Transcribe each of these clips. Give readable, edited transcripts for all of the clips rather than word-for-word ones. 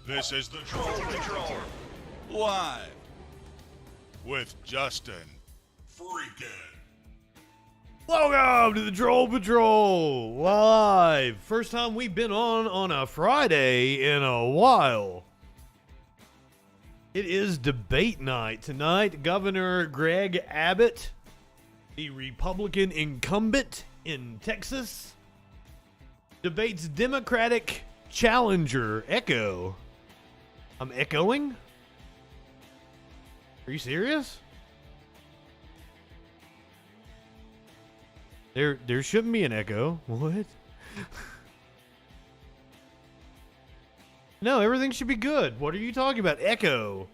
This is the Troll Patrol, live with Justin FREAKIN. Welcome to the Troll Patrol, live. First time we've been on a Friday in a while. It is debate night tonight. Governor Greg Abbott, the Republican incumbent in Texas, debates Democratic challenger Echo. I'm echoing? Are you serious? There shouldn't be an echo. What? No, everything should be good. What are you talking about? Echo.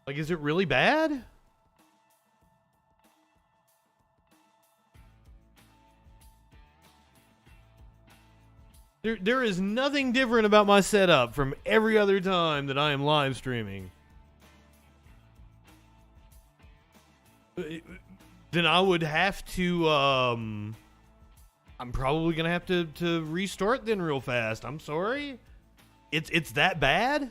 Like, is it really bad? There is nothing different about my setup from every other time that I am live streaming. Then I would have to, I'm probably going to have to restart then real fast. I'm sorry. It's that bad?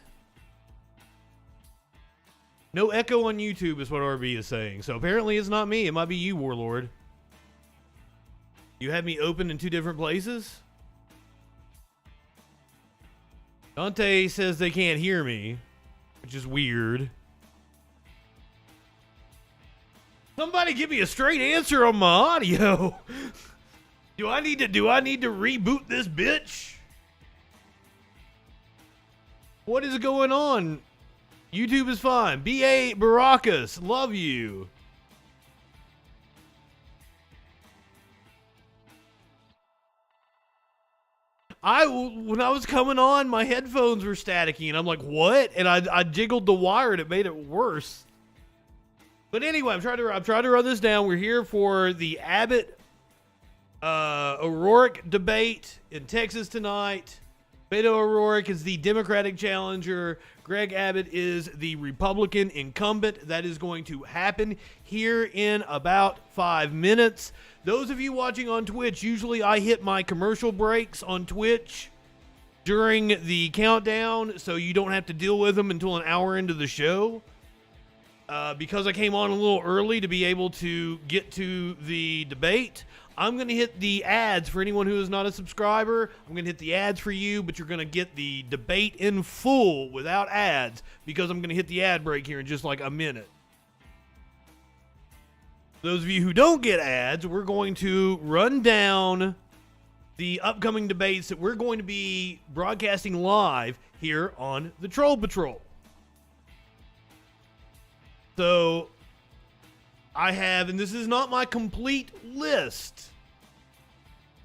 No echo on YouTube is what RB is saying. So apparently it's not me. It might be you, Warlord. You had me open in two different places? Dante says they can't hear me, which is weird. Somebody give me a straight answer on my audio. Do I need to reboot this bitch? What is going on? YouTube is fine. B.A. Baracus, love you. When I was coming on, my headphones were staticky, and I'm like, what? And I jiggled the wire, and it made it worse. But anyway, I'm trying to run this down. We're here for the Abbott O'Rourke debate in Texas tonight. Beto O'Rourke is the Democratic challenger. Greg Abbott is the Republican incumbent. That is going to happen here in about 5 minutes. Those of you watching on Twitch, usually I hit my commercial breaks on Twitch during the countdown, so you don't have to deal with them until an hour into the show. Because I came on a little early to be able to get to the debate, I'm going to hit the ads for anyone who is not a subscriber. I'm going to hit the ads for you, but you're going to get the debate in full without ads because I'm going to hit the ad break here in just like a minute. Those of you who don't get ads, we're going to run down the upcoming debates that we're going to be broadcasting live here on the Troll Patrol. So, I have, and this is not my complete list.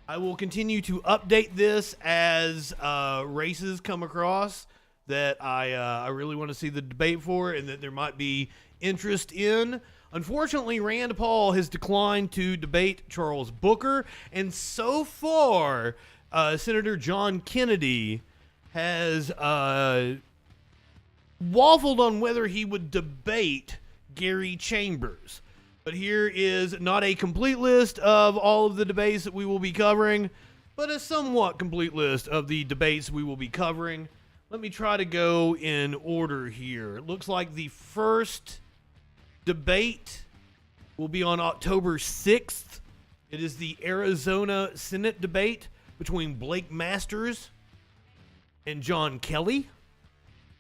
I will continue to update this as races come across that I really want to see the debate for and that there might be interest in. Unfortunately, Rand Paul has declined to debate Charles Booker, and so far, Senator John Kennedy has waffled on whether he would debate Gary Chambers. But here is not a complete list of all of the debates that we will be covering, but a somewhat complete list of the debates we will be covering. Let me try to go in order here. It looks like the first debate will be on October 6th. It is the Arizona Senate debate between Blake Masters and John Kelly.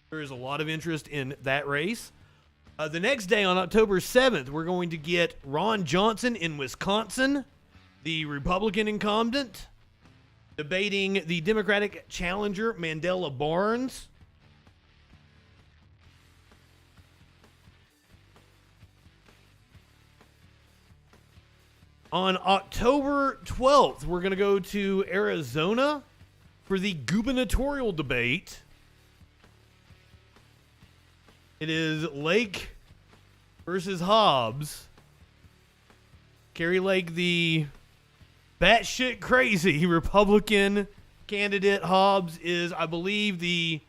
There is a lot of interest in that race. The next day on October 7th, we're going to get Ron Johnson in Wisconsin, the Republican incumbent, debating the Democratic challenger Mandela Barnes. On October 12th, we're going to go to Arizona for the gubernatorial debate. It is Lake versus Hobbs. Kerry Lake, the batshit crazy Republican candidate. Hobbs is, I believe, the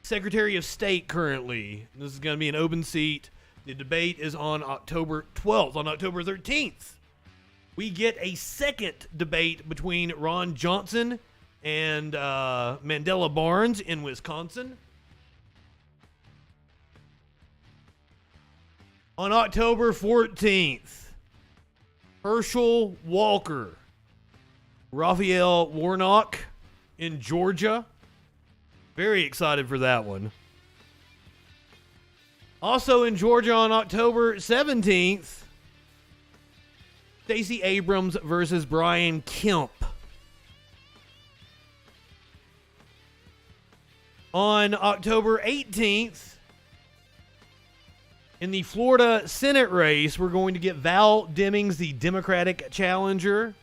Secretary of State currently. This is going to be an open seat. The debate is on October 12th. On October 13th, we get a second debate between Ron Johnson and Mandela Barnes in Wisconsin. On October 14th, Herschel Walker, Raphael Warnock in Georgia. Very excited for that one. Also in Georgia on October 17th, Stacey Abrams versus Brian Kemp. On October 18th, in the Florida Senate race, we're going to get Val Demings, the Democratic challenger,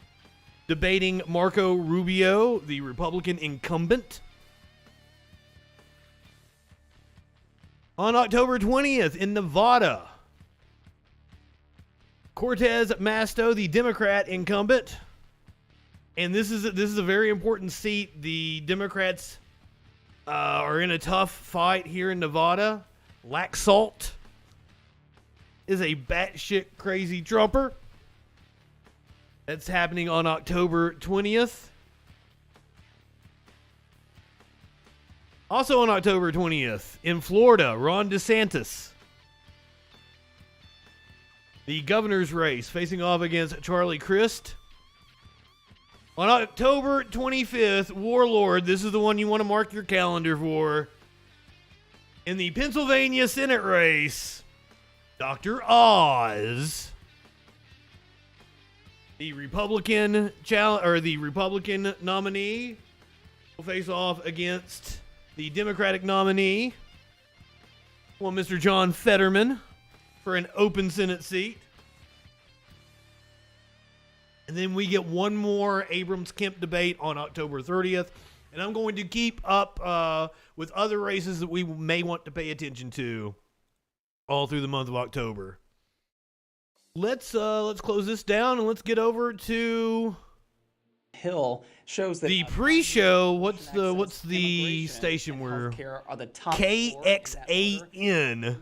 debating Marco Rubio, the Republican incumbent. On October 20th, in Nevada, Cortez Masto, the Democrat incumbent. And this is a very important seat. The Democrats are in a tough fight here in Nevada. Laxalt is a batshit crazy Trumper. That's happening on October 20th. Also on October 20th, in Florida, Ron DeSantis, the governor's race, facing off against Charlie Crist. On October 25th, Warlord, this is the one you want to mark your calendar for. In the Pennsylvania Senate race, Dr. Oz, the Republican nominee, will face off against the Democratic nominee, Mr. John Fetterman, for an open Senate seat. And then we get one more Abrams-Kemp debate on October 30th. And I'm going to keep up with other races that we may want to pay attention to all through the month of October. Let's close this down and let's get over to Hill. Shows that the pre-show. What's the station we're are the top KXAN?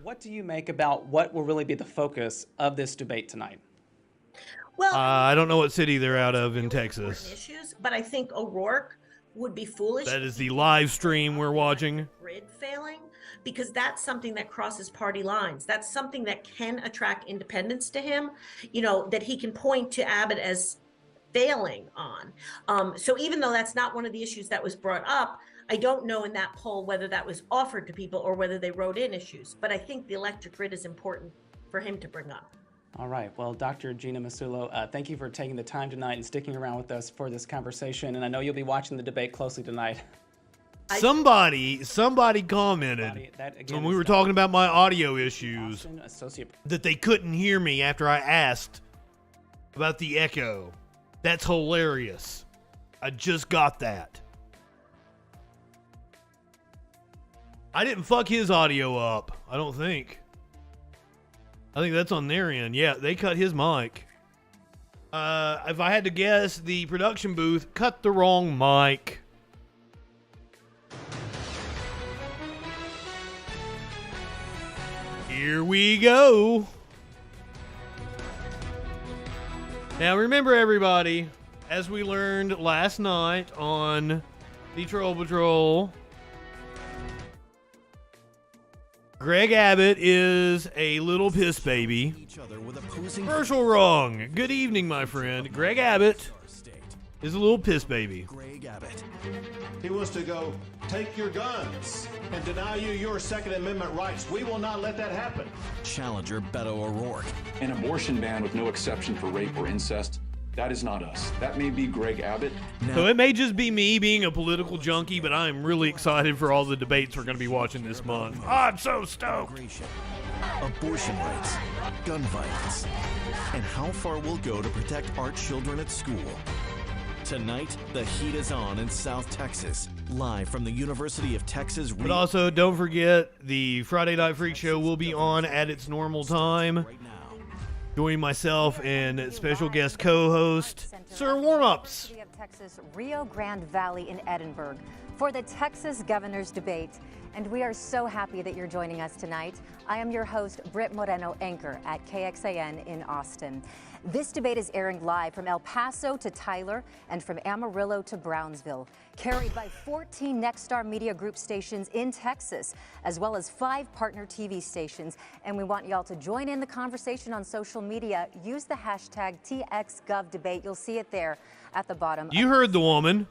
What do you make about what will really be the focus of this debate tonight? Well, I don't know what city they're out of in Texas. Issues, but I think O'Rourke would be foolish. That is the live stream we're watching. Grid failing, because that's something that crosses party lines. That's something that can attract independents to him. You know, that he can point to Abbott as failing on. So even though that's not one of the issues that was brought up, I don't know in that poll whether that was offered to people or whether they wrote in issues. But I think the electric grid is important for him to bring up. All right. Well, Dr. Gina Masulo, thank you for taking the time tonight and sticking around with us for this conversation. And I know you'll be watching the debate closely tonight. Somebody commented when we were talking about my audio issues that they couldn't hear me after I asked about the echo. That's hilarious. I just got that. I didn't fuck his audio up, I don't think. I think that's on their end. Yeah, they cut his mic. If I had to guess, the production booth cut the wrong mic. Here we go. Now remember, everybody, as we learned last night on the Troll Patrol, Greg Abbott is a little piss baby. Commercial wrong. Good evening, my friend. Greg Abbott is a little piss baby. Greg Abbott. He wants to go, take your guns and deny you your Second Amendment rights. We will not let that happen. Challenger Beto O'Rourke. An abortion ban with no exception for rape or incest, that is not us. That may be Greg Abbott. So it may just be me being a political junkie, but I'm really excited for all the debates we're going to be watching this month. Oh, I'm so stoked. Abortion rights, gun violence, and how far we'll go to protect our children at school. Tonight, the heat is on in South Texas, live from the University of Texas. But also, don't forget, the Friday Night Freak Show will be on at its normal time. Joining myself and special guest co-host, Sir Warm-Ups. Of Texas, Rio Grande Valley in Edinburgh for the Texas Governor's Debate. And we are so happy that you're joining us tonight. I am your host, Britt Moreno, anchor at KXAN in Austin. This debate is airing live from El Paso to Tyler and from Amarillo to Brownsville, carried by 14 Nexstar Media Group stations in Texas, as well as 5 partner TV stations. And we want y'all to join in the conversation on social media. Use the hashtag TXGovDebate. You'll see it there at the bottom. You heard the woman.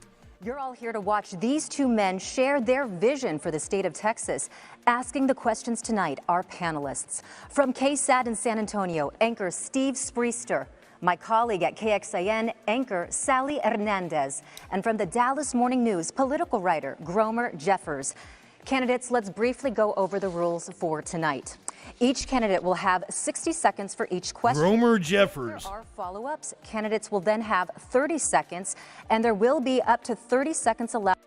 You're all here to watch these two men share their vision for the state of Texas. Asking the questions tonight are panelists. From KSAT in San Antonio, anchor Steve Spriester. My colleague at KXAN, anchor Sally Hernandez. And from the Dallas Morning News, political writer Gromer Jeffers. Candidates, let's briefly go over the rules for tonight. Each candidate will have 60 seconds for each question. Gromer Jeffers. If there are follow-ups, candidates will then have 30 seconds, and there will be up to 30 seconds allowed.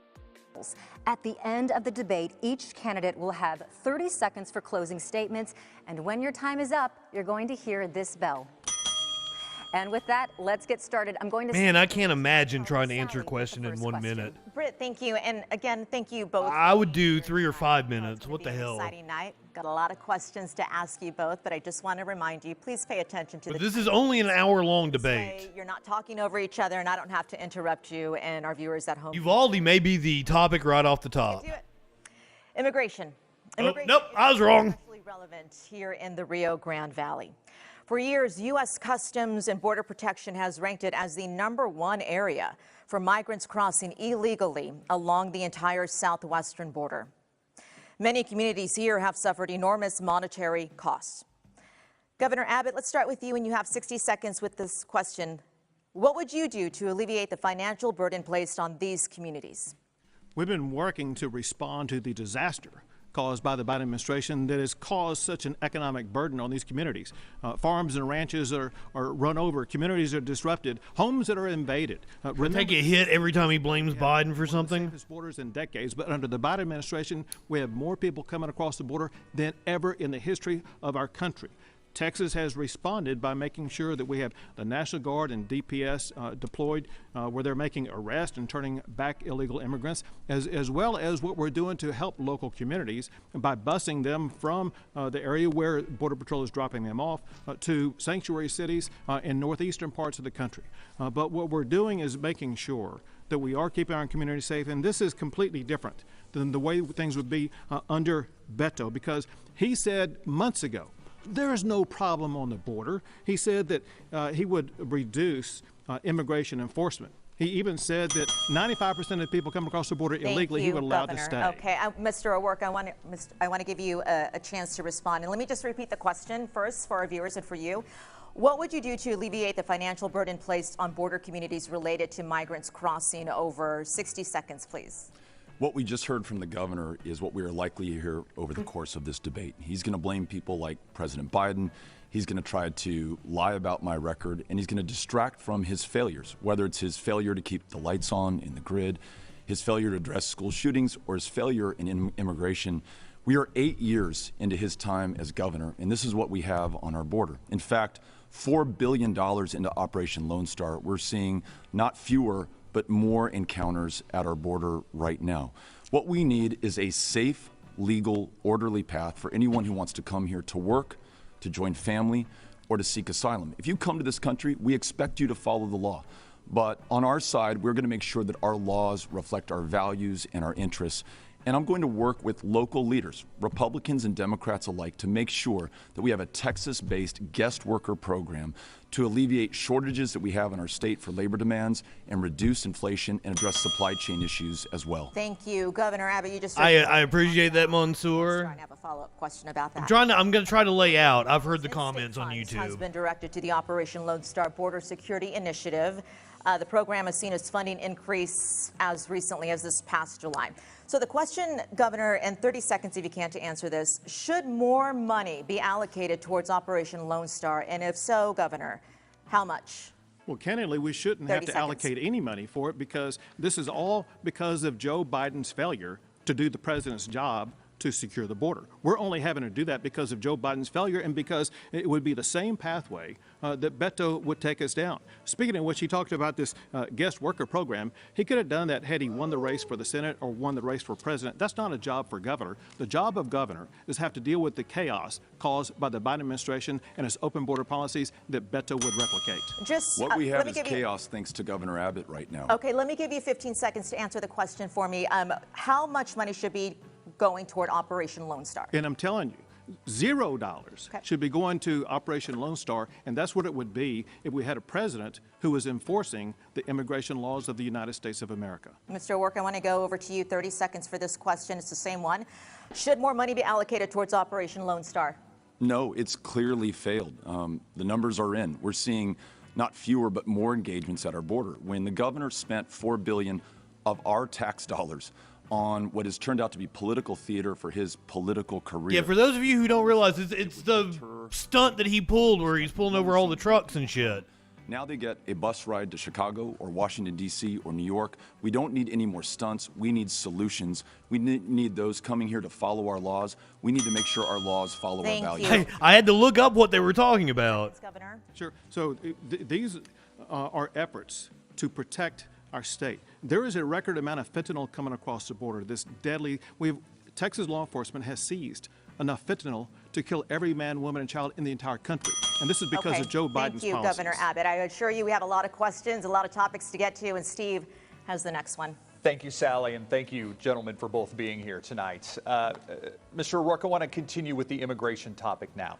At the end of the debate, each candidate will have 30 seconds for closing statements, and when your time is up, you're going to hear this bell. And with that, let's get started. I'm going to... Man, I can't imagine trying to answer a question in 1 minute. Britt, thank you. And again, thank you both. I would do 3 or 5 minutes. What the hell? Exciting night. Got a lot of questions to ask you both, but I just want to remind you, please pay attention to But this is only an hour-long debate. You're not talking over each other, and I don't have to interrupt you and our viewers at home. Uvalde may be the topic right off the top. Immigration. Oh, nope, I was wrong. Especially relevant here in the Rio Grande Valley. For years, U.S. Customs and Border Protection has ranked it as the #1 area for migrants crossing illegally along the entire southwestern border. Many communities here have suffered enormous monetary costs. Governor Abbott, let's start with you, and you have 60 seconds with this question. What would you do to alleviate the financial burden placed on these communities? We've been working to respond to the disaster caused by the Biden administration that has caused such an economic burden on these communities. Farms and ranches are run over, communities are disrupted, homes that are invaded. Take a hit every time he blames Biden for something. Borders in decades, but under the Biden administration, we have more people coming across the border than ever in the history of our country. Texas has responded by making sure that we have the National Guard and DPS deployed where they're making arrests and turning back illegal immigrants, as well as what we're doing to help local communities by busing them from the area where Border Patrol is dropping them off to sanctuary cities in northeastern parts of the country. But what we're doing is making sure that we are keeping our community safe, and this is completely different than the way things would be under Beto, because he said months ago, there is no problem on the border. He said that he would reduce immigration enforcement. He even said that 95% of people come across the border illegally, he would allow to stay. Okay, Mr. O'Rourke, I want to give you a chance to respond. And let me just repeat the question first for our viewers and for you. What would you do to alleviate the financial burden placed on border communities related to migrants crossing over? 60 seconds, please. What we just heard from the governor is what we are likely to hear over the course of this debate. He's going to blame people like President Biden. He's going to try to lie about my record, and he's going to distract from his failures, whether it's his failure to keep the lights on in the grid, his failure to address school shootings, or his failure in immigration. We are 8 years into his time as governor, and this is what we have on our border. In fact, $4 billion into Operation Lone Star. We're seeing not fewer, but more encounters at our border right now. What we need is a safe, legal, orderly path for anyone who wants to come here to work, to join family, or to seek asylum. If you come to this country, we expect you to follow the law. But on our side, we're going to make sure that our laws reflect our values and our interests. And I'm going to work with local leaders, Republicans and Democrats alike, to make sure that we have a Texas-based guest worker program to alleviate shortages that we have in our state for labor demands and reduce inflation and address supply chain issues as well. Thank you, Governor Abbott. You just I appreciate that, Mansour. I have a follow-up question about that. I'm going to try to lay out. I've heard the comments on YouTube. Has been directed to the Operation Lone Star Border Security Initiative. The program has seen its funding increase as recently as this past July. So the question, Governor, and 30 seconds if you can to answer this, should more money be allocated towards Operation Lone Star? And if so, Governor, how much? Well, candidly, we shouldn't have to allocate any money for it, because this is all because of Joe Biden's failure to do the president's job to secure the border. We're only having to do that because of Joe Biden's failure and because it would be the same pathway that Beto would take us down. Speaking of which, he talked about this guest worker program. He could have done that had he won the race for the Senate or won the race for president. That's not a job for governor. The job of governor is have to deal with the chaos caused by the Biden administration and its open border policies that Beto would replicate. Just What we have let is me give you- chaos thanks to Governor Abbott right now. Okay, let me give you 15 seconds to answer the question for me. How much money should be going toward Operation Lone Star? And I'm telling you, $0 should be going to Operation Lone Star, and that's what it would be if we had a president who was enforcing the immigration laws of the United States of America. Mr. O'Rourke, I want to go over to you. 30 seconds for this question. It's the same one. Should more money be allocated towards Operation Lone Star? No, it's clearly failed. The numbers are in. We're seeing not fewer but more engagements at our border. When the governor spent $4 billion of our tax dollars on what has turned out to be political theater for his political career. Yeah, for those of you who don't realize, it's the stunt that he pulled where he's pulling over all the trucks and shit. Now they get a bus ride to Chicago or Washington, D.C. or New York. We don't need any more stunts. We need solutions. We need those coming here to follow our laws. We need to make sure our laws follow our values. Hey, I had to look up what they were talking about. Governor. Sure. So these are efforts to protect our state. There is a record amount of fentanyl coming across the border. This deadly. Texas law enforcement has seized enough fentanyl to kill every man, woman, and child in the entire country. And this is because of Joe Biden's policies. Thank you, Governor Abbott. I assure you we have a lot of questions, a lot of topics to get to, and Steve has the next one. Thank you, Sally, and thank you, gentlemen, for both being here tonight. Mr. O'Rourke, I want to continue with the immigration topic now.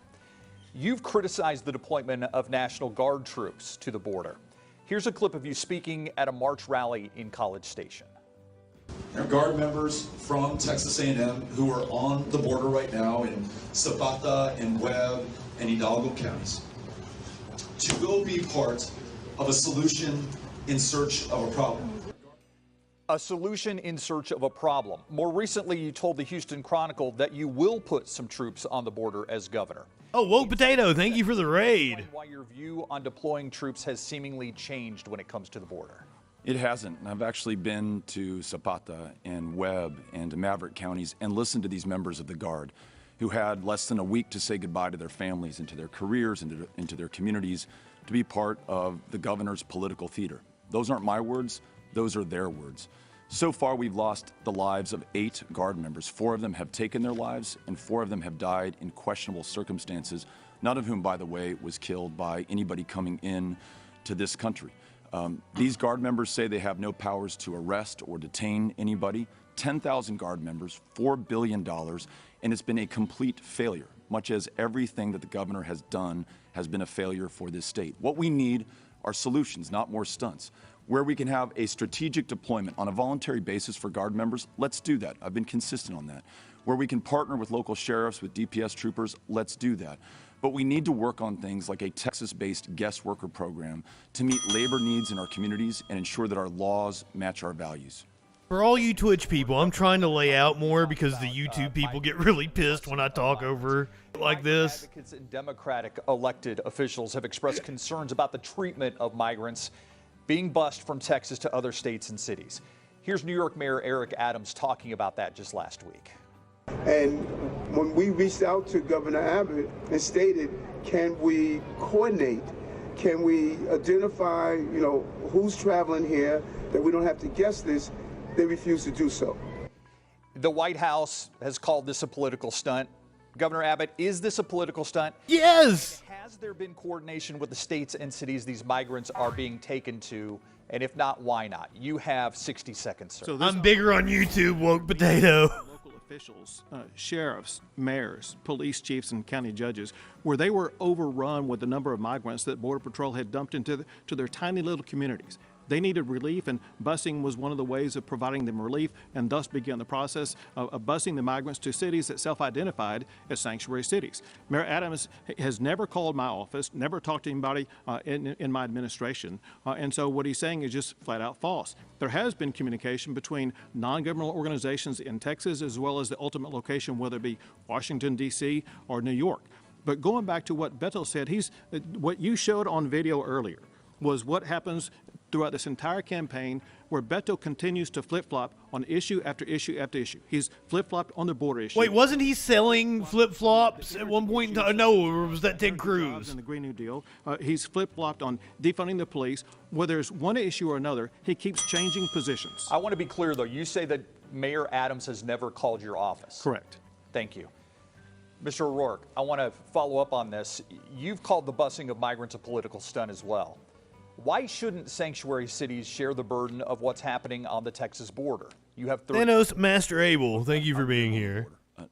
You've criticized the deployment of National Guard troops to the border. Here's a clip of you speaking at a March rally in College Station. There are Guard members from Texas A&M who are on the border right now in Zapata and Webb and Hidalgo counties to go be part of a solution in search of a problem. A solution in search of a problem. More recently, you told the Houston Chronicle that you will put some troops on the border as governor. Oh, whoa, Potato, thank you for the raid. Why your view on deploying troops has seemingly changed when it comes to the border. It hasn't. I've actually been to Zapata and Webb and to Maverick counties and listened to these members of the Guard who had less than a week to say goodbye to their families and to their careers and into their communities to be part of the governor's political theater. Those aren't my words. Those are their words. So far, we've lost the lives of 8 Guard members. 4 of them have taken their lives, and 4 of them have died in questionable circumstances, none of whom, by the way, was killed by anybody coming in to this country. These Guard members say they have no powers to arrest or detain anybody. 10,000 Guard members, $4 billion, and it's been a complete failure, much as everything that the governor has done has been a failure for this state. What we need are solutions, not more stunts. Where we can have a strategic deployment on a voluntary basis for Guard members, let's do that. I've been consistent on that. Where we can partner with local sheriffs, with DPS troopers, let's do that. But we need to work on things like a Texas-based guest worker program to meet labor needs in our communities and ensure that our laws match our values. For all you Twitch people, I'm trying to lay out more because the YouTube people get really pissed when I talk over like this. Advocates and Democratic elected officials have expressed concerns about the treatment of migrants being bused from Texas to other states and cities. Here's New York Mayor Eric Adams talking about that just last week. And when we reached out to Governor Abbott and stated, can we coordinate? Can we identify, who's traveling here, that we don't have to guess this? They refused to do so. The White House has called this a political stunt. Governor Abbott, is this a political stunt? Yes! Has there been coordination with the states and cities these migrants are being taken to? And if not, why not? You have 60 seconds, sir. So I'm bigger on YouTube, woke potato. Local officials, sheriffs, mayors, police chiefs, and county judges, where they were overrun with the number of migrants that Border Patrol had dumped into their tiny little communities. They needed relief, and busing was one of the ways of providing them relief, and thus began the process of busing the migrants to cities that self-identified as sanctuary cities. Mayor Adams has never called my office, never talked to anybody in my administration, and so what he's saying is just flat out false. There has been communication between non-governmental organizations in Texas as well as the ultimate location, whether it be Washington, D.C. or New York. But going back to what Beto said, what you showed on video earlier was what happens throughout this entire campaign where Beto continues to flip-flop on issue after issue after issue. He's flip-flopped on the border issue. Wait, wasn't he selling flip-flops at one point in time? No, or was that Ted Cruz? In the Green New Deal. He's flip-flopped on defunding the police. Whether there's one issue or another, he keeps changing positions. I want to be clear, though. You say that Mayor Adams has never called your office. Correct. Thank you. Mr. O'Rourke, I want to follow up on this. You've called the busing of migrants a political stunt as well. Why shouldn't sanctuary cities share the burden of what's happening on the Texas border? You have Thanos, Master Abel, thank you for being here.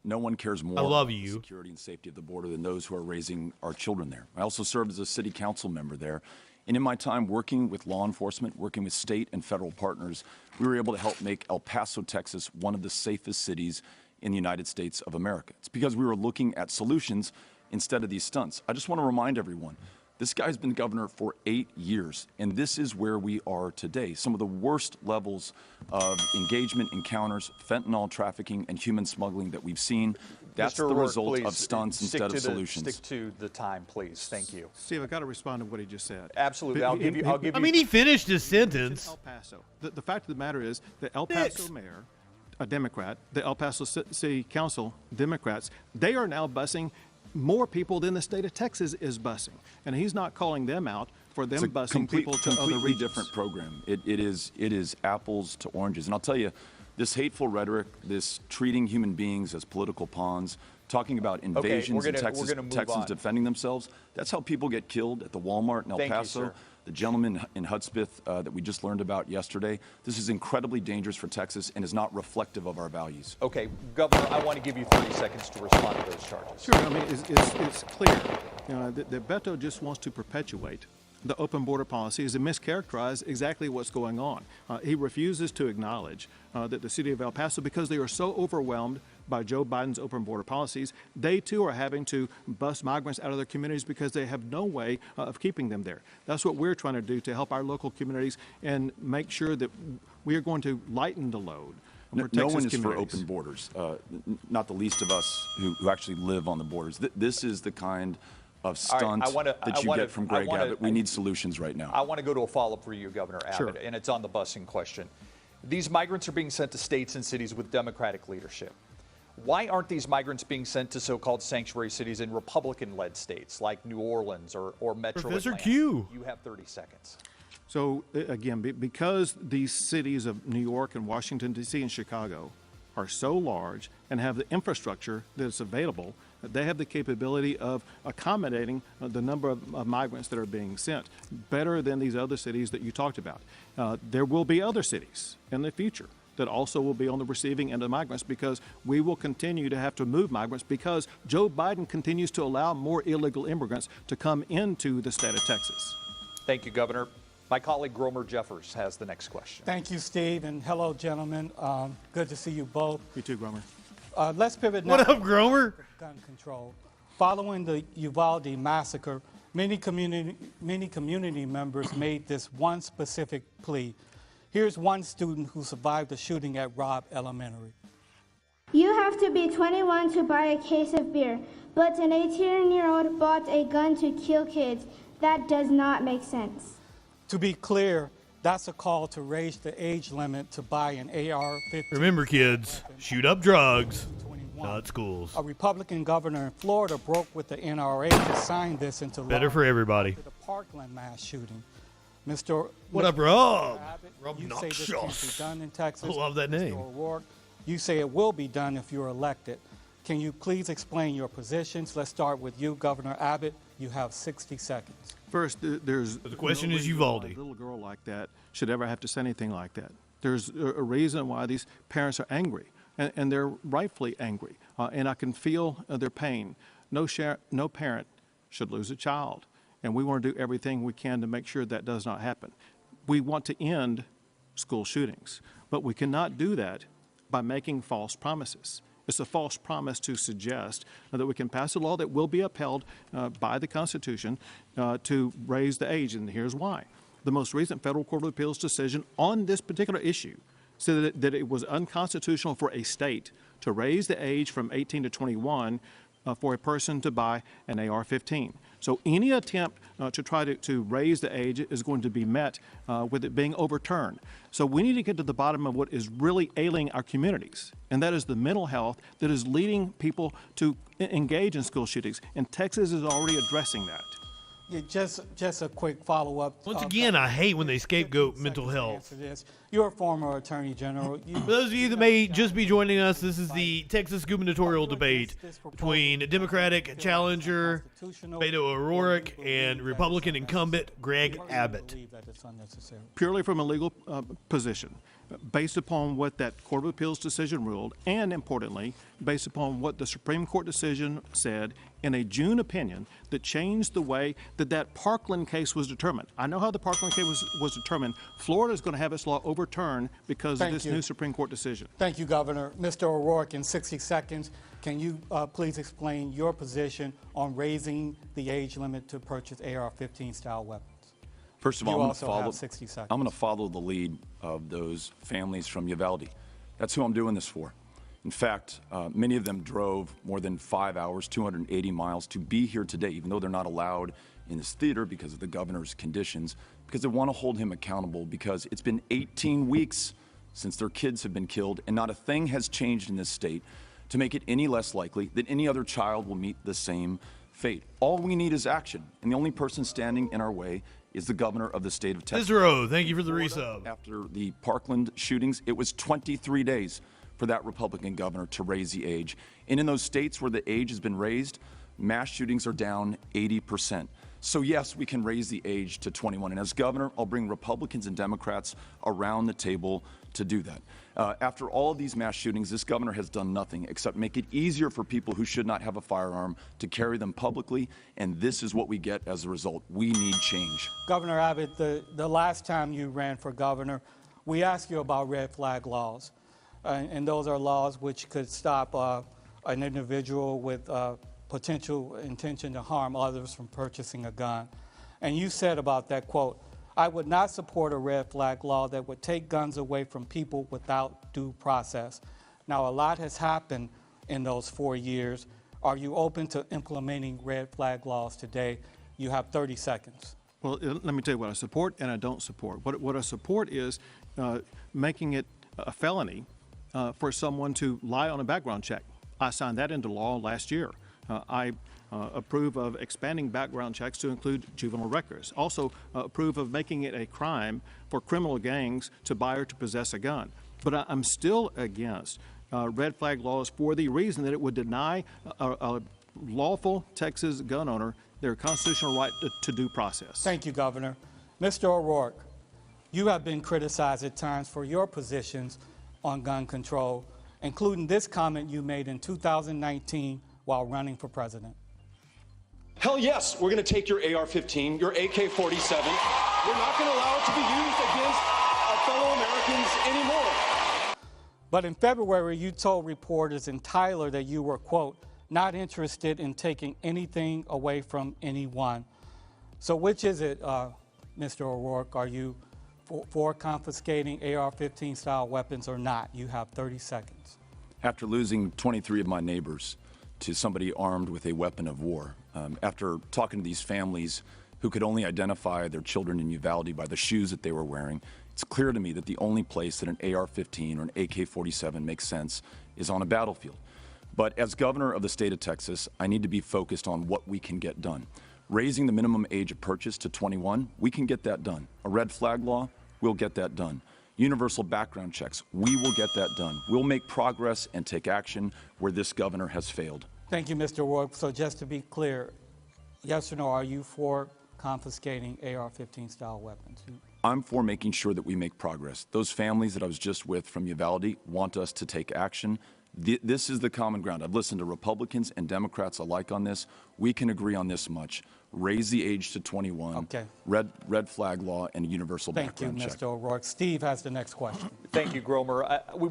No one cares more I love about you. the security and safety of the border than those who are raising our children there. I also served as a city council member there. And in my time working with law enforcement, working with state and federal partners, we were able to help make El Paso, Texas, one of the safest cities in the United States of America. It's because we were looking at solutions instead of these stunts. I just want to remind everyone, this guy's been governor for 8 years, and this is where we are today. Some of the worst levels of engagement, encounters, fentanyl trafficking, and human smuggling that we've seen. That's the result of stunts instead of solutions. Stick to the time, please. Thank you. Steve, I got to respond to what he just said. Absolutely. I'll give you. I mean, he finished his sentence. El Paso. The fact of the matter is that El Paso mayor, a Democrat, the El Paso City Council Democrats, they are now busing more people than the state of Texas is busing, and he's not calling them out for them busing people to other completely regions. Different program. It is apples to oranges, and I'll tell you, this hateful rhetoric, this treating human beings as political pawns, talking about invasions in Texas, Texans defending themselves. That's how people get killed at the Walmart in El Paso. The gentleman in Hudspeth that we just learned about yesterday. This is incredibly dangerous for Texas and is not reflective of our values. Okay, Governor, I want to give you 30 seconds to respond to those charges. Sure. I mean, it's clear, that Beto just wants to perpetuate the open border policies and mischaracterize exactly what's going on. He refuses to acknowledge that the city of El Paso, because they are so overwhelmed by Joe Biden's open border policies, they too are having to bus migrants out of their communities because they have no way of keeping them there. That's what we're trying to do to help our local communities and make sure that we are going to lighten the load. No one is for open borders, not the least of us who actually live on the borders. This is the kind of stunt that you get from Greg Abbott. We need solutions right now. I want to go to a follow-up for you, Governor Abbott, and it's on the busing question. These migrants are being sent to states and cities with Democratic leadership. Why aren't these migrants being sent to so-called sanctuary cities in Republican-led states like New Orleans or Metro Atlanta? Q. You have 30 seconds. So, again, because these cities of New York and Washington, D.C. and Chicago are so large and have the infrastructure that's available, they have the capability of accommodating the number of migrants that are being sent better than these other cities that you talked about. There will be other cities in the future that also will be on the receiving end of migrants, because we will continue to have to move migrants because Joe Biden continues to allow more illegal immigrants to come into the state of Texas. Thank you, Governor. My colleague Gromer Jeffers has the next question. Thank you, Steve, and hello, gentlemen. Good to see you both. You too, Gromer. Let's pivot now. What up, Gromer? Gun control. Following the Uvalde massacre, many community members made this one specific plea. Here's one student who survived the shooting at Robb Elementary. You have to be 21 to buy a case of beer, but an 18-year-old bought a gun to kill kids. That does not make sense. To be clear, that's a call to raise the age limit to buy an AR-15. Remember, kids, shoot up drugs, not schools. A Republican governor in Florida broke with the NRA to sign this into law. Better for everybody. The Parkland mass shooting. What up, Rob? Abbott, Rob you say this can't be done in Texas. I love that name. Mr. O'Rourke, you say it will be done if you're elected. Can you please explain your positions? Let's start with you, Governor Abbott. You have 60 seconds. First, there's the question is Uvalde. A little girl like that should ever have to say anything like that. There's a reason why these parents are angry, and they're rightfully angry. And I can feel their pain. No parent should lose a child. And we want to do everything we can to make sure that does not happen. We want to end school shootings, but we cannot do that by making false promises. It's a false promise to suggest that we can pass a law that will be upheld by the Constitution to raise the age, and here's why. The most recent Federal Court of Appeals decision on this particular issue said that it was unconstitutional for a state to raise the age from 18 to 21 for a person to buy an AR-15. So any attempt to try to raise the age is going to be met with it being overturned. So we need to get to the bottom of what is really ailing our communities, and that is the mental health that is leading people to engage in school shootings. And Texas is already addressing that. Yeah, just a quick follow-up. Once again, I hate when they scapegoat mental health. You're a former attorney general. For those of you that may just be joining us, this is the Texas gubernatorial debate between Democratic challenger Beto O'Rourke and Republican incumbent Greg Abbott. Purely from a legal position, based upon what that Court of Appeals decision ruled, and importantly, based upon what the Supreme Court decision said in a June opinion that changed the way that Parkland case was determined. I know how the Parkland case was determined. Florida is going to have its law overturned because of this new Supreme Court decision. Thank you, Governor. Mr. O'Rourke, in 60 seconds, can you please explain your position on raising the age limit to purchase AR-15 style weapons? First of all, I'm going to follow the lead of those families from Uvalde. That's who I'm doing this for. In fact, many of them drove more than 5 hours, 280 miles to be here today, even though they're not allowed in this theater because of the governor's conditions, because they want to hold him accountable, because it's been 18 weeks since their kids have been killed, and not a thing has changed in this state to make it any less likely that any other child will meet the same fate. All we need is action, and the only person standing in our way is the governor of the state of Texas. Israel, thank you for the resub. After the Parkland shootings, it was 23 days for that Republican governor to raise the age. And in those states where the age has been raised, mass shootings are down 80%. So yes, we can raise the age to 21. And as governor, I'll bring Republicans and Democrats around the table to do that. After all of these mass shootings, this governor has done nothing except make it easier for people who should not have a firearm to carry them publicly. And this is what we get as a result. We need change. Governor Abbott, the last time you ran for governor, we asked you about red flag laws. And those are laws which could stop an individual with potential intention to harm others from purchasing a gun. And you said about that, quote, "I would not support a red flag law that would take guns away from people without due process." Now, a lot has happened in those 4 years. Are you open to implementing red flag laws today? You have 30 seconds. Well, let me tell you what I support and I don't support. What I support is making it a felony for someone to lie on a background check. I signed that into law last year. I approve of expanding background checks to include juvenile records. Also approve of making it a crime for criminal gangs to buy or to possess a gun. But I'm still against red flag laws for the reason that it would deny a lawful Texas gun owner their constitutional right to due process. Thank you, Governor. Mr. O'Rourke, you have been criticized at times for your positions on gun control, including this comment you made in 2019 while running for president. Hell yes, we're going to take your AR-15, your AK-47. We're not going to allow it to be used against our fellow Americans anymore. But in February, you told reporters in Tyler that you were, quote, "not interested in taking anything away from anyone." So which is it, Mr. O'Rourke? Are you for confiscating AR-15 style weapons or not? You have 30 seconds. After losing 23 of my neighbors to somebody armed with a weapon of war, after talking to these families who could only identify their children in Uvalde by the shoes that they were wearing, it's clear to me that the only place that an AR-15 or an AK-47 makes sense is on a battlefield. But as governor of the state of Texas, I need to be focused on what we can get done. Raising the minimum age of purchase to 21, we can get that done. A red flag law, we'll get that done. Universal background checks, we will get that done. We'll make progress and take action where this governor has failed. Thank you, Mr. O'Rourke. So just to be clear, yes or no, are you for confiscating AR-15 style weapons? I'm for making sure that we make progress. Those families that I was just with from Uvalde want us to take action. This is the common ground. I've listened to Republicans and Democrats alike on this. We can agree on this much. Raise the age to 21. Okay. Red flag law and a universal background check. Thank you, Mr. O'Rourke. Steve has the next question. Thank you, Gromer.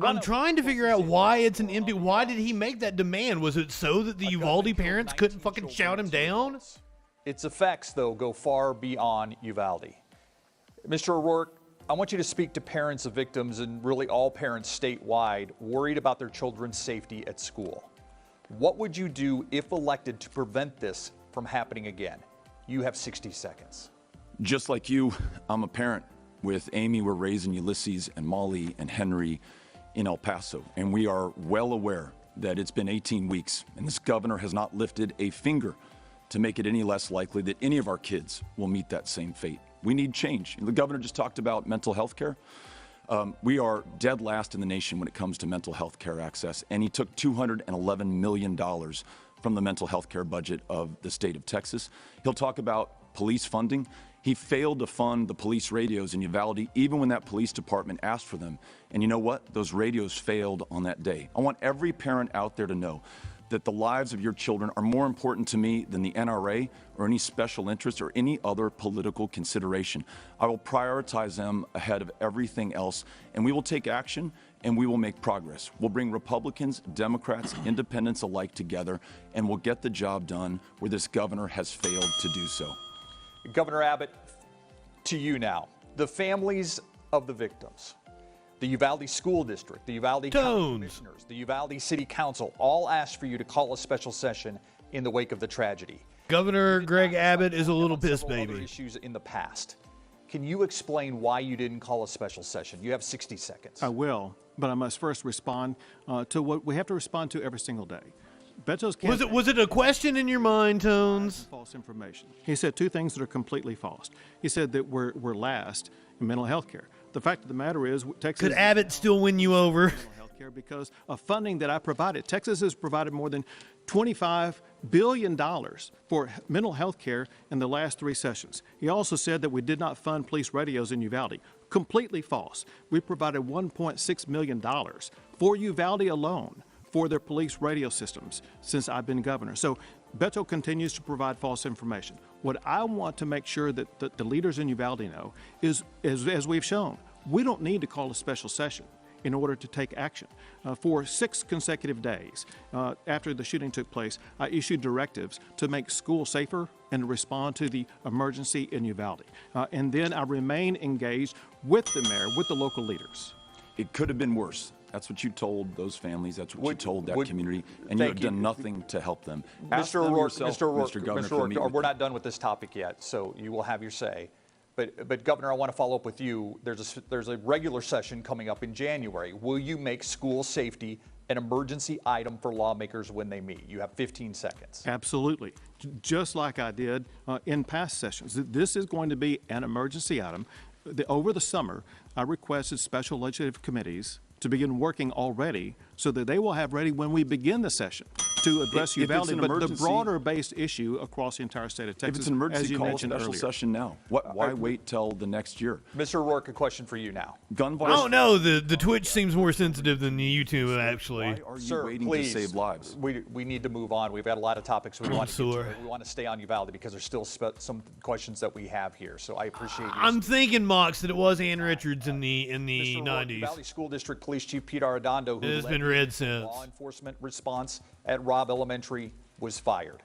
I'm trying to figure out why it's an empty. Why did he make that demand? Was it so that the Uvalde parents couldn't fucking shout him down? Its effects, though, go far beyond Uvalde. Mr. O'Rourke, I want you to speak to parents of victims and really all parents statewide worried about their children's safety at school. What would you do if elected to prevent this from happening again? You have 60 seconds. Just like you, I'm a parent. With Amy, we're raising Ulysses and Molly and Henry in El Paso, and we are well aware that it's been 18 weeks, and this governor has not lifted a finger to make it any less likely that any of our kids will meet that same fate. We need change. The governor just talked about mental health care. We are dead last in the nation when it comes to mental health care access, and he took $211 million from the mental health care budget of the state of Texas. He'll talk about police funding. He failed to fund the police radios in Uvalde, even when that police department asked for them. And you know what? Those radios failed on that day. I want every parent out there to know that the lives of your children are more important to me than the NRA or any special interest or any other political consideration. I will prioritize them ahead of everything else, and we will take action and we will make progress. We'll bring Republicans, Democrats, independents alike together, and we'll get the job done where this governor has failed to do so. Governor Abbott, to you now. The families of the victims, the Uvalde School District, the Uvalde County Commissioners, the Uvalde City Council, all asked for you to call a special session in the wake of the tragedy. Governor Greg Abbott is a little pissed, baby. Other issues in the past. Can you explain why you didn't call a special session? You have 60 seconds. I will, but I must first respond to what we have to respond to every single day. Beto's was it a question in your mind, Tones? False information. He said two things that are completely false. He said that we're last in mental health care. The fact of the matter is, Texas... Could Abbott still win you over? Because of funding that I provided. Texas has provided more than $25 billion for mental health care in the last 3 sessions. He also said that we did not fund police radios in Uvalde. Completely false. We provided $1.6 million for Uvalde alone for their police radio systems since I've been governor. So Beto continues to provide false information. What I want to make sure that the leaders in Uvalde know is, as we've shown, we don't need to call a special session in order to take action. For 6 consecutive days after the shooting took place, I issued directives to make schools safer and respond to the emergency in Uvalde. And then I remain engaged with the mayor, with the local leaders. It could have been worse. That's what you told those families. That's what you told that community, and you have done nothing to help them. Mr. O'Rourke, Mr. Governor, we're not done with this topic yet, so you will have your say. But Governor, I want to follow up with you. There's a regular session coming up in January. Will you make school safety an emergency item for lawmakers when they meet? You have 15 seconds. Absolutely. Just like I did in past sessions. This is going to be an emergency item. Over the summer, I requested special legislative committees to begin working already so that they will have ready when we begin the session to address Uvalde, but the broader-based issue across the entire state of Texas, if it's an emergency, as you call mentioned a special earlier. session now. Why wait till the next year? Mr. O'Rourke, a question for you now. Gun violence. Oh no, the Twitch seems more sensitive than the YouTube actually. Why are you waiting to save lives? We need to move on. We've got a lot of topics we want to get to. We want to stay on Uvalde because there's still some questions that we have here. So I appreciate you. I'm thinking, Mox, that it was Ann Richards in the Mr. O'Rourke, 90s. Uvalde School District Police Chief Peter Arredondo, who It's led been read since. law enforcement response at Robb Elementary, was fired.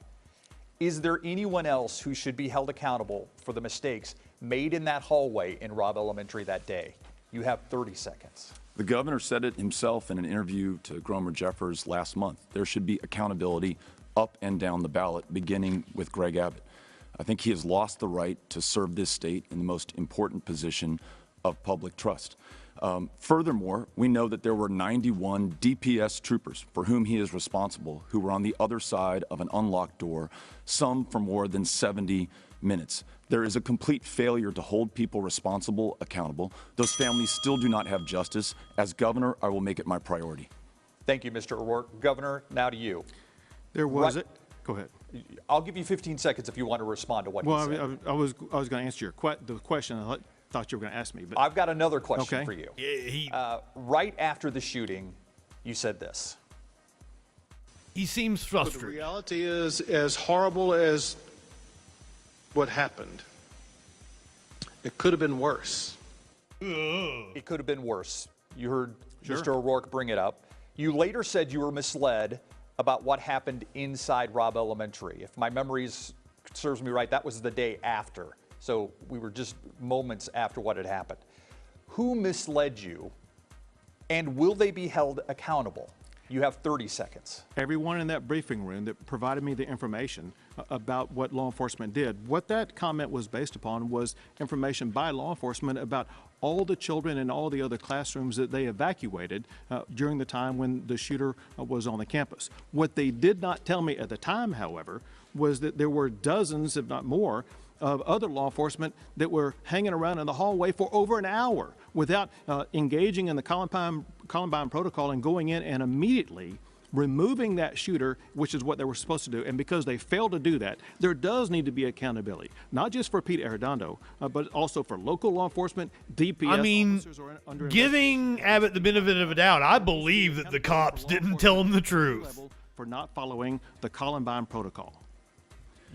Is there anyone else who should be held accountable for the mistakes made in that hallway in Robb Elementary that day? You have 30 seconds. The governor said it himself in an interview to Gromer Jeffers last month. There should be accountability up and down the ballot, beginning with Greg Abbott. I think he has lost the right to serve this state in the most important position of public trust. Furthermore, we know that there were 91 DPS troopers for whom he is responsible who were on the other side of an unlocked door, some for more than 70 minutes. There is a complete failure to hold people responsible accountable. Those families still do not have justice. As governor, I will make it my priority. Thank you, Mr. O'Rourke. Governor, now to you. There was it. Go ahead. I'll give you 15 seconds if you want to respond to what he said. Well, I was going to answer the question. I thought you were going to ask me. But I've got another question for you. Yeah, right after the shooting, you said this. He seems frustrated. But the reality is, as horrible as what happened, it could have been worse. It could have been worse. You heard Mr. O'Rourke bring it up. You later said you were misled about what happened inside Robb Elementary. If my memory serves me right, that was the day after. So we were just moments after what had happened. Who misled you, and will they be held accountable? You have 30 seconds. Everyone in that briefing room that provided me the information about what law enforcement did, what that comment was based upon was information by law enforcement about all the children in all the other classrooms that they evacuated during the time when the shooter was on the campus. What they did not tell me at the time, however, was that there were dozens, if not more, of other law enforcement that were hanging around in the hallway for over an hour without engaging in the Columbine protocol and going in and immediately removing that shooter, which is what they were supposed to do. And because they failed to do that, there does need to be accountability, not just for Pete Arredondo, but also for local law enforcement, DPS officers are under giving Abbott the benefit of a doubt, I believe that the cops didn't tell him the truth. For not following the Columbine protocol.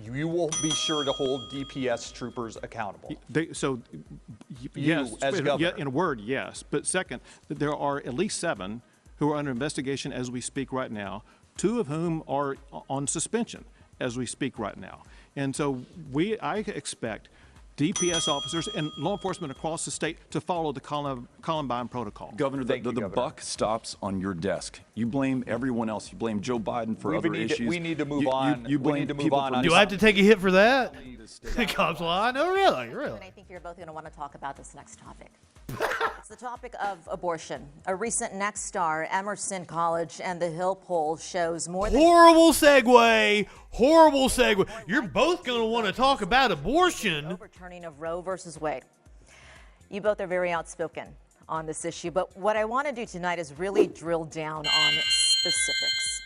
You will be sure to hold DPS troopers accountable. Yes, as governor. in a word, yes. But second, there are at least 7 who are under investigation as we speak right now, 2 of whom are on suspension as we speak right now. And so I expect DPS officers and law enforcement across the state to follow the Columbine protocol. Governor, the buck stops on your desk. You blame everyone else. You blame Joe Biden for other issues. We need to move on. You blame people for Do I have to take a hit for that? The cops lie? No, really. And I think you're both going to want to talk about this next topic. It's the topic of abortion. A recent Next Star, Emerson College, and the Hill poll shows more than... Horrible segue. Horrible segue. You're both going to want to talk about abortion. Overturning of Roe versus Wade. You both are very outspoken on this issue, but what I want to do tonight is really drill down on specifics.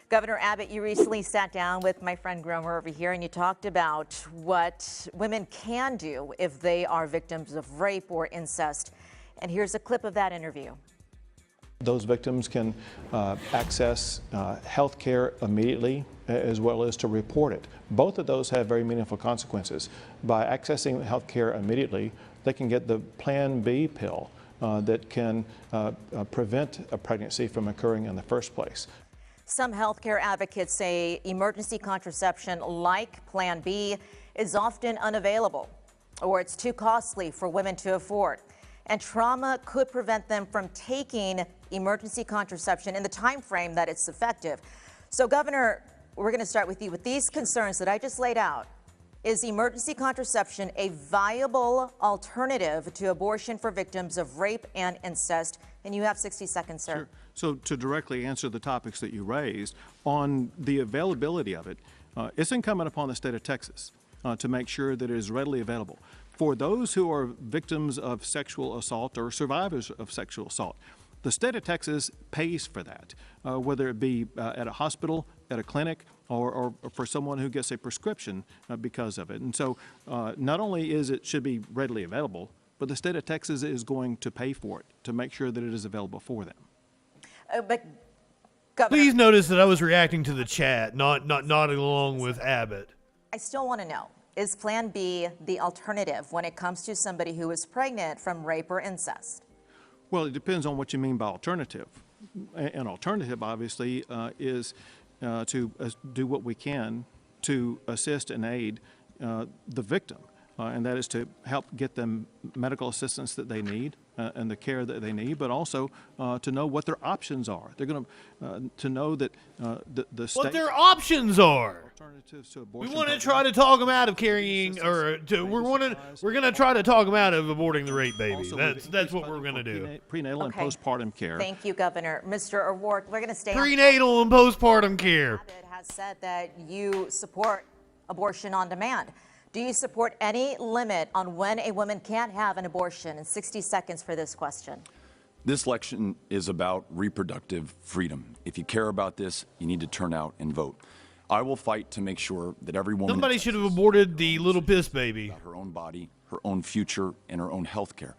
Governor Abbott, you recently sat down with my friend Gromer over here, and you talked about what women can do if they are victims of rape or incest. And here's a clip of that interview. Those victims can access health care immediately, as well as to report it. Both of those have very meaningful consequences. By accessing health care immediately, they can get the Plan B pill that can prevent a pregnancy from occurring in the first place. Some healthcare advocates say emergency contraception like Plan B is often unavailable, or it's too costly for women to afford. And trauma could prevent them from taking emergency contraception in the time frame that it's effective. So, Governor, we're going to start with you. With these concerns that I just laid out, is emergency contraception a viable alternative to abortion for victims of rape and incest? And you have 60 seconds, sir. Sure. So to directly answer the topics that you raised, on the availability of it, it's incumbent upon the state of Texas to make sure that it is readily available. For those who are victims of sexual assault or survivors of sexual assault, the state of Texas pays for that, whether it be at a hospital, at a clinic, or for someone who gets a prescription because of it. And so not only should be readily available, but the state of Texas is going to pay for it to make sure that it is available for them. But Governor, please notice that I was reacting to the chat, not nodding along with Abbott. I still want to know, is Plan B the alternative when it comes to somebody who is pregnant from rape or incest? Well, it depends on what you mean by alternative. An alternative, obviously, is to do what we can to assist and aid the victim, and that is to help get them medical assistance that they need and the care that they need, but also to know what their options are. They're going to know that the state... What their options are. Alternatives to We abortion. want to try to talk them out of carrying, or we're going to try to talk them out of aborting the rape baby. That's what we're going to do. Prenatal and postpartum care. Thank you, Governor. Mr. O'Rourke, we're going to stay Prenatal and postpartum care. Abbott has said that you support abortion on demand. Do you support any limit on when a woman can't have an abortion? In 60 seconds for this question. This election is about reproductive freedom. If you care about this, you need to turn out and vote. I will fight to make sure that every woman... Somebody should have aborted the little piss baby. Her own body, her own future, and her own health care.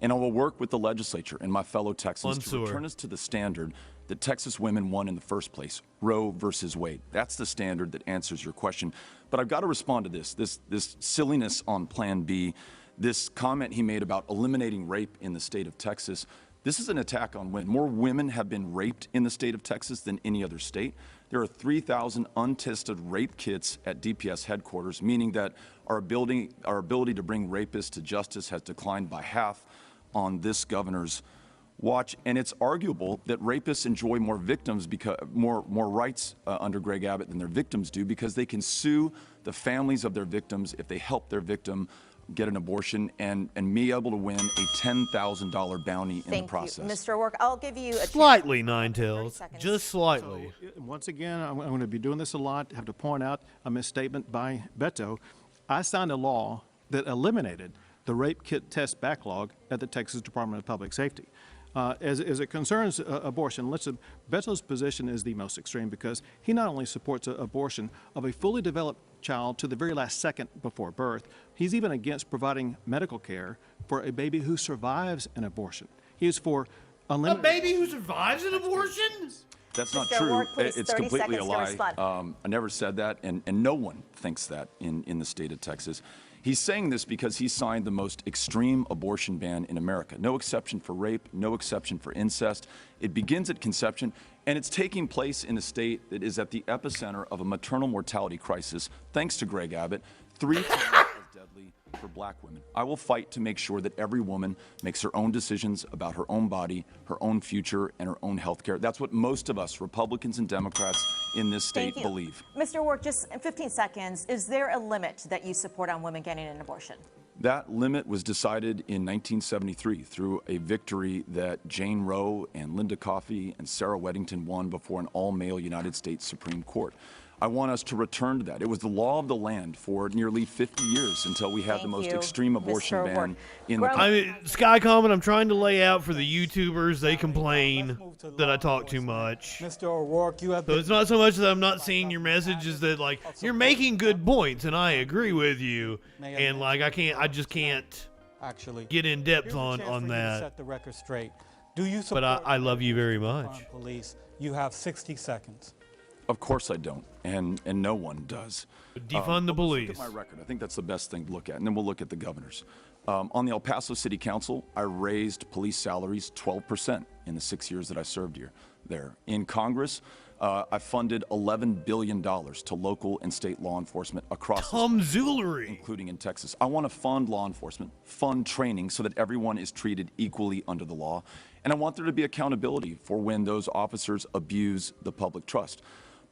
And I will work with the legislature and my fellow Texans to return us to the standard that Texas women won in the first place, Roe versus Wade. That's the standard that answers your question. But I've got to respond to this silliness on Plan B, this comment he made about eliminating rape in the state of Texas. This is an attack on women. More women have been raped in the state of Texas than any other state. There are 3,000 untested rape kits at DPS headquarters, meaning that our ability to bring rapists to justice has declined by half on this governor's Watch, and it's arguable that rapists enjoy more victims because more rights under Greg Abbott than their victims do, because they can sue the families of their victims if they help their victim get an abortion and be able to win a $10,000 bounty in the process. Thank you. Mr. O'Rourke, I'll give you a slightly, Nine Tails, just slightly. So, once again, I'm going to be doing this a lot. I have to point out a misstatement by Beto. I signed a law that eliminated the rape kit test backlog at the Texas Department of Public Safety. As it concerns abortion, Beto's position is the most extreme, because he not only supports abortion of a fully developed child to the very last second before birth, he's even against providing medical care for a baby who survives an abortion. He is for unlimited... A baby who survives an abortion? That's not Mr. true. O'Rourke, please, It's 30 completely a seconds to lie. respond. I never said that, and no one thinks that in the state of Texas. He's saying this because he signed the most extreme abortion ban in America. No exception for rape, no exception for incest. It begins at conception, and it's taking place in a state that is at the epicenter of a maternal mortality crisis, thanks to Greg Abbott, 3 times as deadly for black women. I will fight to make sure that every woman makes her own decisions about her own body, her own future, and her own health care. That's what most of us, Republicans and Democrats in this state, believe. Mr. O'Rourke, just in 15 seconds, is there a limit that you support on women getting an abortion? That limit was decided in 1973 through a victory that Jane Roe and Linda Coffey and Sarah Weddington won before an all-male United States Supreme Court. I want us to return to that. It was the law of the land for nearly 50 years until we had the most extreme abortion ban in the country. I mean, Sky Comment, I'm trying to lay out for the YouTubers. They complain that I talk too much. Mr. O'Rourke, you have So it's not so much that I'm not seeing your messages, that like you're making good points and I agree with you, and like I just can't actually get in depth here's a chance for on you to that. set the record straight. Do you support But I love you very much. police? You have 60 seconds. Of course I don't, and no one does. Defund the police. Look at my record. I think that's the best thing to look at, and then we'll look at the governors. On the El Paso City Council, I raised police salaries 12% in the 6 years that I served there. In Congress, I funded $11 billion to local and state law enforcement across Tomzoolery, including in Texas. I want to fund law enforcement, fund training so that everyone is treated equally under the law, and I want there to be accountability for when those officers abuse the public trust.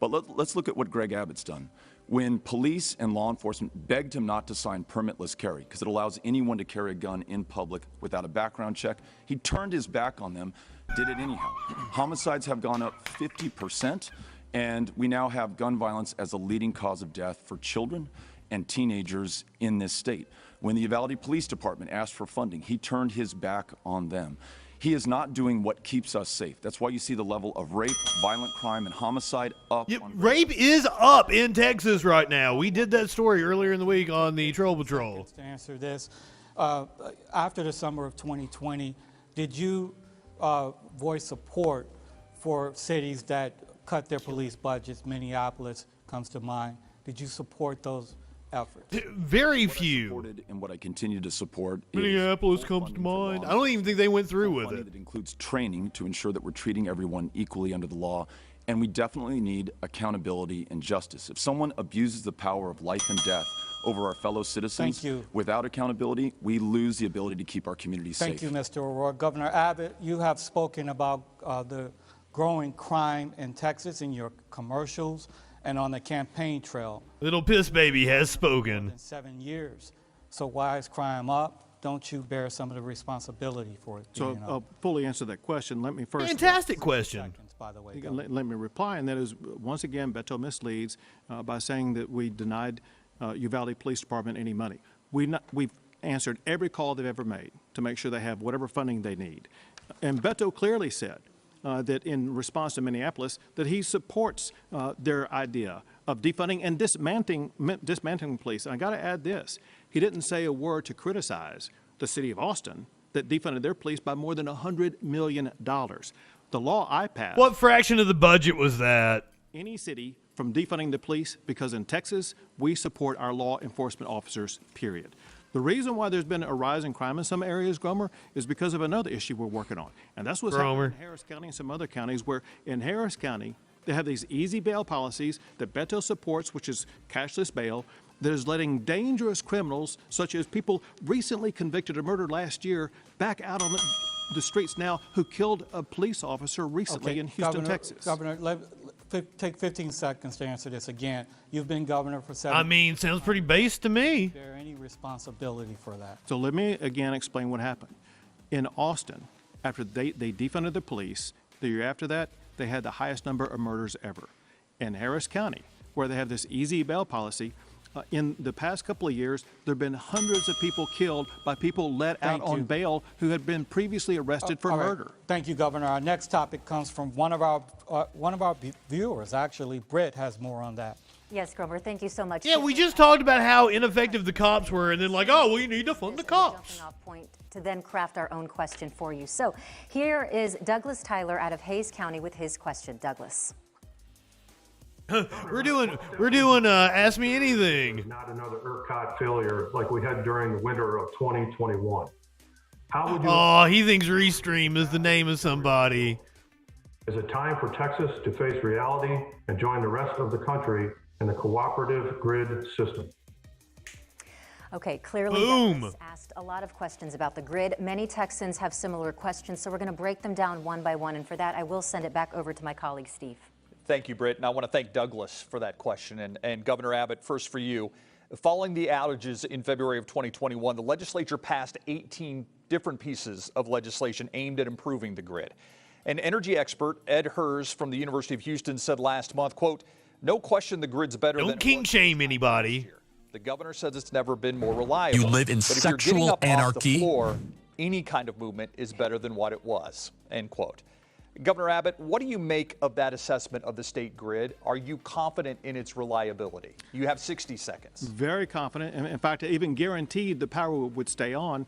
But let's look at what Greg Abbott's done. When police and law enforcement begged him not to sign permitless carry, because it allows anyone to carry a gun in public without a background check, he turned his back on them, did it anyhow. Homicides have gone up 50%, and we now have gun violence as a leading cause of death for children and teenagers in this state. When the Uvalde Police Department asked for funding, he turned his back on them. He is not doing what keeps us safe. That's why you see the level of rape, violent crime, and homicide up. Rape is up in Texas right now. We did that story earlier in the week on the Troll Patrol. To answer this, after the summer of 2020, did you voice support for cities that cut their police budgets? Minneapolis comes to mind. Did you support those efforts? Very few. Supported and what I continue to support Minneapolis comes to mind. I don't even think they went through with it. That includes training to ensure that we're treating everyone equally under the law, and we definitely need accountability and justice. If someone abuses the power of life and death over our fellow citizens without accountability, we lose the ability to keep our communities safe. Thank you, Mr. O'Rourke. Governor Abbott, you have spoken about the growing crime in Texas in your commercials and on the campaign trail. Little Piss Baby has spoken. In 7 years. So why is crime up? Don't you bear some of the responsibility for it? So I'll fully answer that question. Let me first. Fantastic question. Seconds, by the way, let me reply, and that is, once again, Beto misleads by saying that we denied Uvalde Police Department any money. We've answered every call they've ever made to make sure they have whatever funding they need. And Beto clearly said that in response to Minneapolis, that he supports their idea of defunding and dismantling police. And I got to add this. He didn't say a word to criticize the city of Austin that defunded their police by more than $100 million. The law I passed. What fraction of the budget was that? Any city from defunding the police, because in Texas, we support our law enforcement officers, period. The reason why there's been a rise in crime in some areas, Gromer, is because of another issue we're working on. And that's what's happening in Harris County and some other counties, where in Harris County, they have these easy bail policies that Beto supports, which is cashless bail, that is letting dangerous criminals, such as people recently convicted of murder last year, back out on the the streets now who killed a police officer recently in Houston, Texas. Governor, take 15 seconds to answer this again. You've been governor for 7 years. I mean, sounds pretty base to me. Is there any responsibility for that? So let me again explain what happened. In Austin, after they defunded the police, the year after that, they had the highest number of murders ever. In Harris County, where they have this easy bail policy, in the past couple of years, there have been hundreds of people killed by people let out on bail who had been previously arrested for murder. Thank you, Governor. Our next topic comes from one of our viewers. Actually, Britt has more on that. Yes, Grover, thank you so much. Yeah, we just talked about how ineffective the cops were, and then like, oh, we need to fund the cops. Jumping off point to then craft our own question for you. So here is Douglas Tyler out of Hayes County with his question. Douglas. We're doing Ask Me Anything. Not another ERCOT failure like we had during the winter of 2021. How would you? Oh, he thinks Restream is the name of somebody. Is it time for Texas to face reality and join the rest of the country in the cooperative grid system? Okay, clearly Douglas asked a lot of questions about the grid. Many Texans have similar questions, so we're going to break them down one by one. And for that, I will send it back over to my colleague, Steve. Thank you, Britt. And I want to thank Douglas for that question. And Governor Abbott, first for you. Following the outages in February of 2021, the legislature passed 18 different pieces of legislation aimed at improving the grid. An energy expert, Ed Hers from the University of Houston, said last month, quote, "No question the grid's better than it was." Don't king shame anybody. The governor says it's never been more reliable. You live in but if you're getting sexual up off the anarchy. floor, any kind of movement is better than what it was, end quote. Governor Abbott, what do you make of that assessment of the state grid? Are you confident in its reliability? You have 60 seconds. Very confident. And in fact, I even guaranteed the power would stay on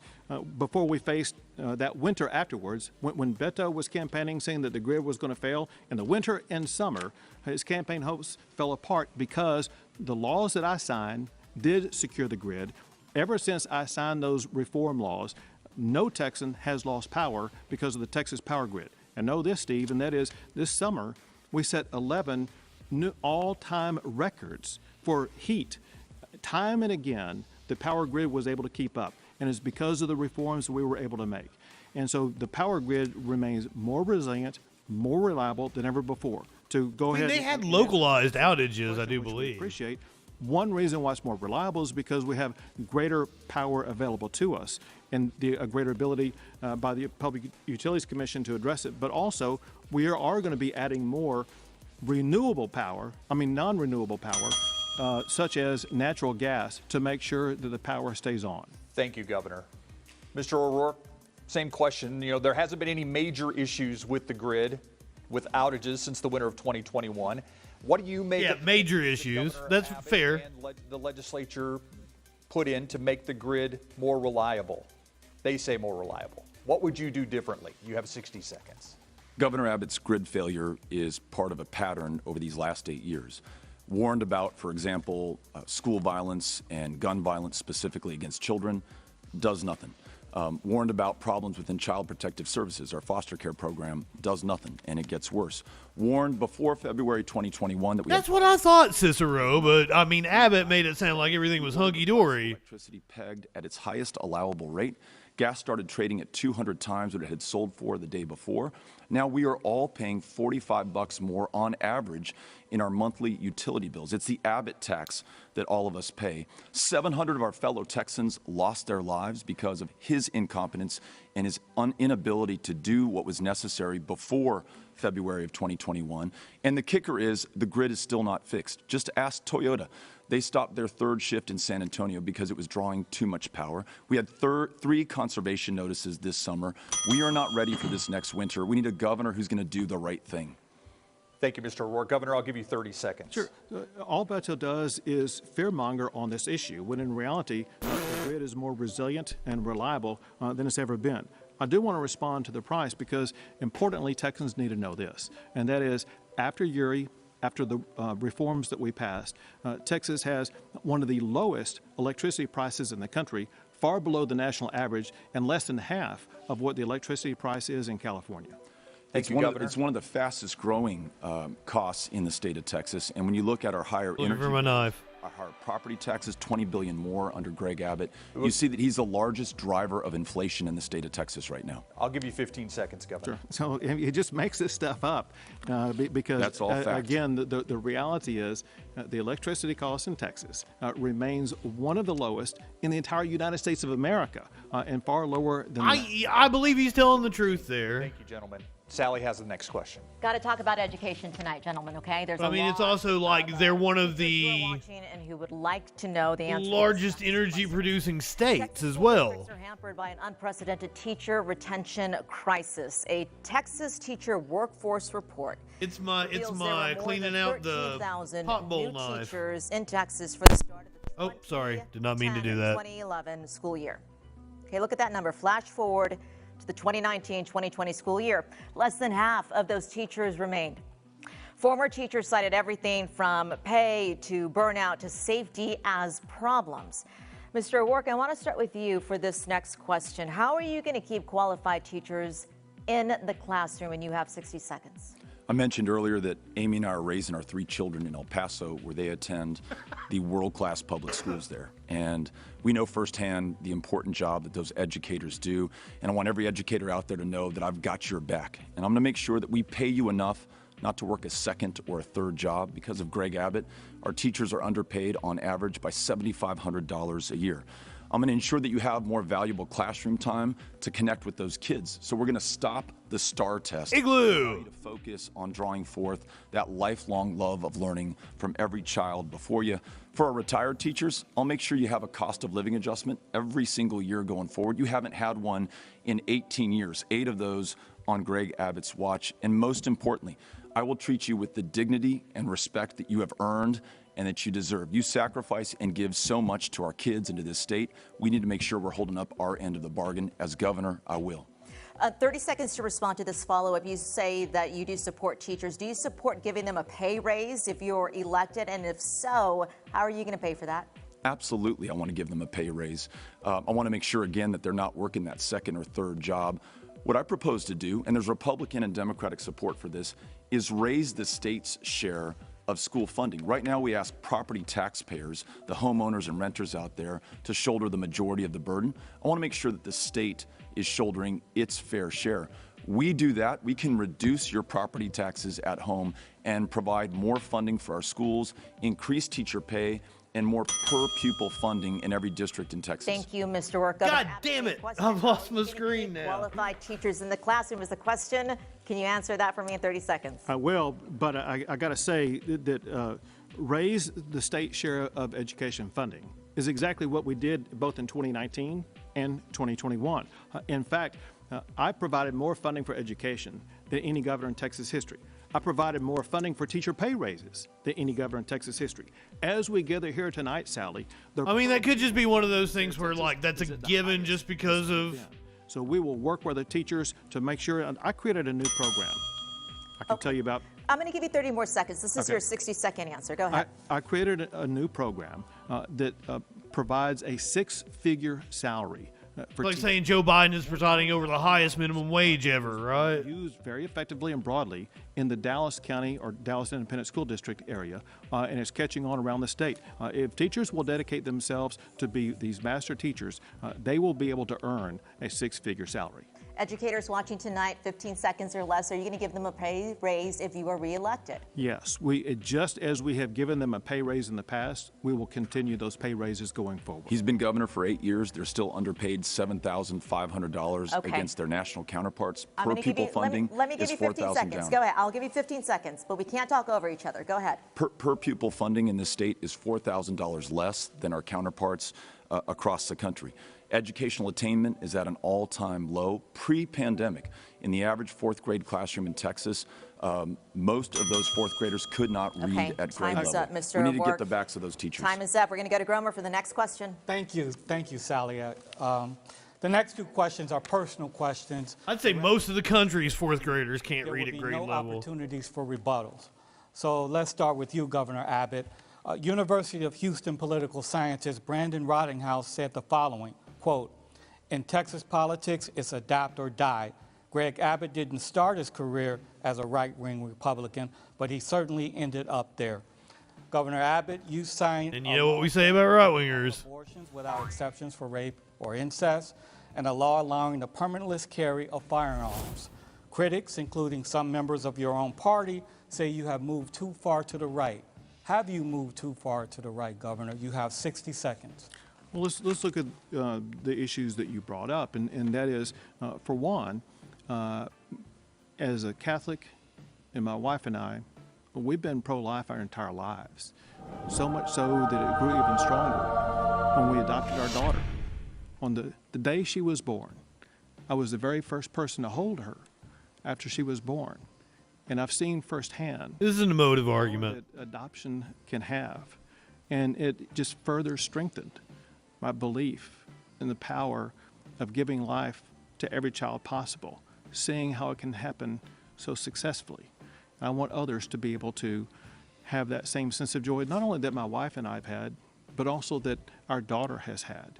before we faced that winter afterwards. When Beto was campaigning saying that the grid was going to fail in the winter and summer, his campaign hopes fell apart because the laws that I signed did secure the grid. Ever since I signed those reform laws, no Texan has lost power because of the Texas power grid. And know this, Steve, and that is this summer we set 11 new all-time records for heat. Time and again, the power grid was able to keep up, and it's because of the reforms we were able to make. And so the power grid remains more resilient, more reliable than ever before. To go ahead, they had localized outages, I do believe. Appreciate. One reason why it's more reliable is because we have greater power available to us and a greater ability by the Public Utilities Commission to address it. But also, we are going to be adding more non-renewable power, such as natural gas, to make sure that the power stays on. Thank you, Governor. Mr. O'Rourke, same question. You know, there hasn't been any major issues with the grid, with outages since the winter of 2021. What do you make? Yeah, major issues. That's fair. And the legislature put in to make the grid more reliable. They say more reliable. What would you do differently? You have 60 seconds. Governor Abbott's grid failure is part of a pattern over these last 8 years. Warned about, for example, school violence and gun violence specifically against children, does nothing. Warned about problems within Child Protective Services, our foster care program, does nothing, and it gets worse. Warned before February 2021 that we That's what I thought, Cicero, but I mean, Abbott made it sound like everything was hunky-dory. Electricity pegged at its highest allowable rate. Gas started trading at 200 times what it had sold for the day before. Now we are all paying $45 more on average in our monthly utility bills. It's the Abbott tax that all of us pay. 700 of our fellow Texans lost their lives because of his incompetence and his inability to do what was necessary before February of 2021. And the kicker is the grid is still not fixed. Just ask Toyota. They stopped their third shift in San Antonio because it was drawing too much power. We had 3 conservation notices this summer. We are not ready for this next winter. We need a governor who's going to do the right thing. Thank you, Mr. O'Rourke. Governor, I'll give you 30 seconds. Sure. All Beto does is fearmonger on this issue, when in reality, the grid is more resilient and reliable than it's ever been. I do want to respond to the price because, importantly, Texans need to know this, and that is, after Uri, after the reforms that we passed, Texas has one of the lowest electricity prices in the country, far below the national average, and less than half of what the electricity price is in California. Thank you, Governor. It's one of the fastest growing costs in the state of Texas. And when you look at our higher energy, Our property taxes, $20 billion more under Greg Abbott. You see that he's the largest driver of inflation in the state of Texas right now. I'll give you 15 seconds, Governor. Sure. So he just makes this stuff up because, that's all fact. Again, the reality is the electricity cost in Texas remains one of the lowest in the entire United States of America, and far lower than I believe he's telling the truth there. Thank you, gentlemen. Sally has the next question. Got to talk about education tonight, gentlemen, okay? I mean, it's also like they're one of the and who would like to know the answer largest energy-producing states as well. Districts are hampered by an unprecedented teacher retention crisis. A Texas teacher workforce report. It's my cleaning out the pot bowl knife. Teachers in Texas for the start of the sorry, did not mean to do that. 2011 school year. Okay, look at that number. Flash forward to the 2019-2020 school year. Less than half of those teachers remained. Former teachers cited everything from pay to burnout to safety as problems. Mr. O'Rourke, I want to start with you for this next question. How are you going to keep qualified teachers in the classroom? And you have 60 seconds. I mentioned earlier that Amy and I are raising our 3 children in El Paso, where they attend the world-class public schools there. And we know firsthand the important job that those educators do. And I want every educator out there to know that I've got your back. And I'm going to make sure that we pay you enough not to work a second or a third job. Because of Greg Abbott, our teachers are underpaid on average by $7,500 a year. I'm going to ensure that you have more valuable classroom time to connect with those kids. So we're going to stop the STAR test. Igloo! To focus on drawing forth that lifelong love of learning from every child before you. For our retired teachers, I'll make sure you have a cost of living adjustment every single year going forward. You haven't had one in 18 years, 8 of those on Greg Abbott's watch. And most importantly, I will treat you with the dignity and respect that you have earned and that you deserve. You sacrifice and give so much to our kids and to this state. We need to make sure we're holding up our end of the bargain. As governor, I will. 30 seconds to respond to this follow-up. You say that you do support teachers. Do you support giving them a pay raise if you're elected? And if so, how are you going to pay for that? Absolutely, I want to give them a pay raise. I want to make sure, again, that they're not working that second or third job. What I propose to do, and there's Republican and Democratic support for this, is raise the state's share of school funding. Right now, we ask property taxpayers, the homeowners and renters out there, to shoulder the majority of the burden. I want to make sure that the state is shouldering its fair share. We do that, we can reduce your property taxes at home and provide more funding for our schools, increase teacher pay, and more per pupil funding in every district in Texas. Thank you, Mr. Work. God damn it! I've lost my screen now. Qualified teachers in the classroom is the question. Can you answer that for me in 30 seconds? I will, but I got to say that raise the state share of education funding is exactly what we did both in 2019 and 2021. In fact, I provided more funding for education than any governor in Texas history. I provided more funding for teacher pay raises than any governor in Texas history. As we gather here tonight, Sally, I mean, that could just be one of those things where, like, that's a given just because of... So we will work with the teachers to make sure, and I created a new program I can tell you about. I'm going to give you 30 more seconds. This is your 60-second answer. Go ahead. I created a new program that provides a 6-figure salary. Like saying Joe Biden is presiding over the highest minimum wage ever, right? Used very effectively and broadly in the Dallas County or Dallas Independent School District area, and it's catching on around the state. If teachers will dedicate themselves to be these master teachers, they will be able to earn a 6-figure salary. Educators watching tonight, 15 seconds or less, are you going to give them a pay raise if you are reelected? Yes, just as we have given them a pay raise in the past, we will continue those pay raises going forward. He's been governor for 8 years. They're still underpaid $7,500 Okay. against their national counterparts. I'm Per gonna pupil give you, funding let me give is you 15 $4,000 seconds. down. Go ahead. I'll give you 15 seconds, but we can't talk over each other. Go ahead. Per pupil funding in this state is $4,000 less than our counterparts across the country. Educational attainment is at an all-time low pre-pandemic. In the average 4th grade classroom in Texas, most of those 4th graders could not read at grade time is level. up, Mr. We need to O'Rourke. get the backs of those teachers. Time is up. We're going to go to Gromer for the next question. Thank you, Sally. The next 2 questions are personal questions. I'd say most of the country's 4th graders can't read at grade no level. Opportunities for rebuttals. So let's start with you, Governor Abbott. University of Houston political scientist Brandon Rottinghouse said the following, quote, "In Texas politics, it's adapt or die. Greg Abbott didn't start his career as a right-wing Republican, but he certainly ended up there." Governor Abbott, you signed. And you know what we say about right-wingers. Abortions without exceptions for rape or incest, and a law allowing the permitless carry of firearms. Critics, including some members of your own party, say you have moved too far to the right. Have you moved too far to the right, Governor? You have 60 seconds. Well, let's look at the issues that you brought up, and that is, for one, as a Catholic, and my wife and I, we've been pro-life our entire lives. So much so that it grew even stronger when we adopted our daughter. On the day she was born, I was the very first person to hold her after she was born. And I've seen firsthand. This is an emotive argument that adoption can have. And it just further strengthened my belief in the power of giving life to every child possible, seeing how it can happen so successfully. I want others to be able to have that same sense of joy, not only that my wife and I have had, but also that our daughter has had.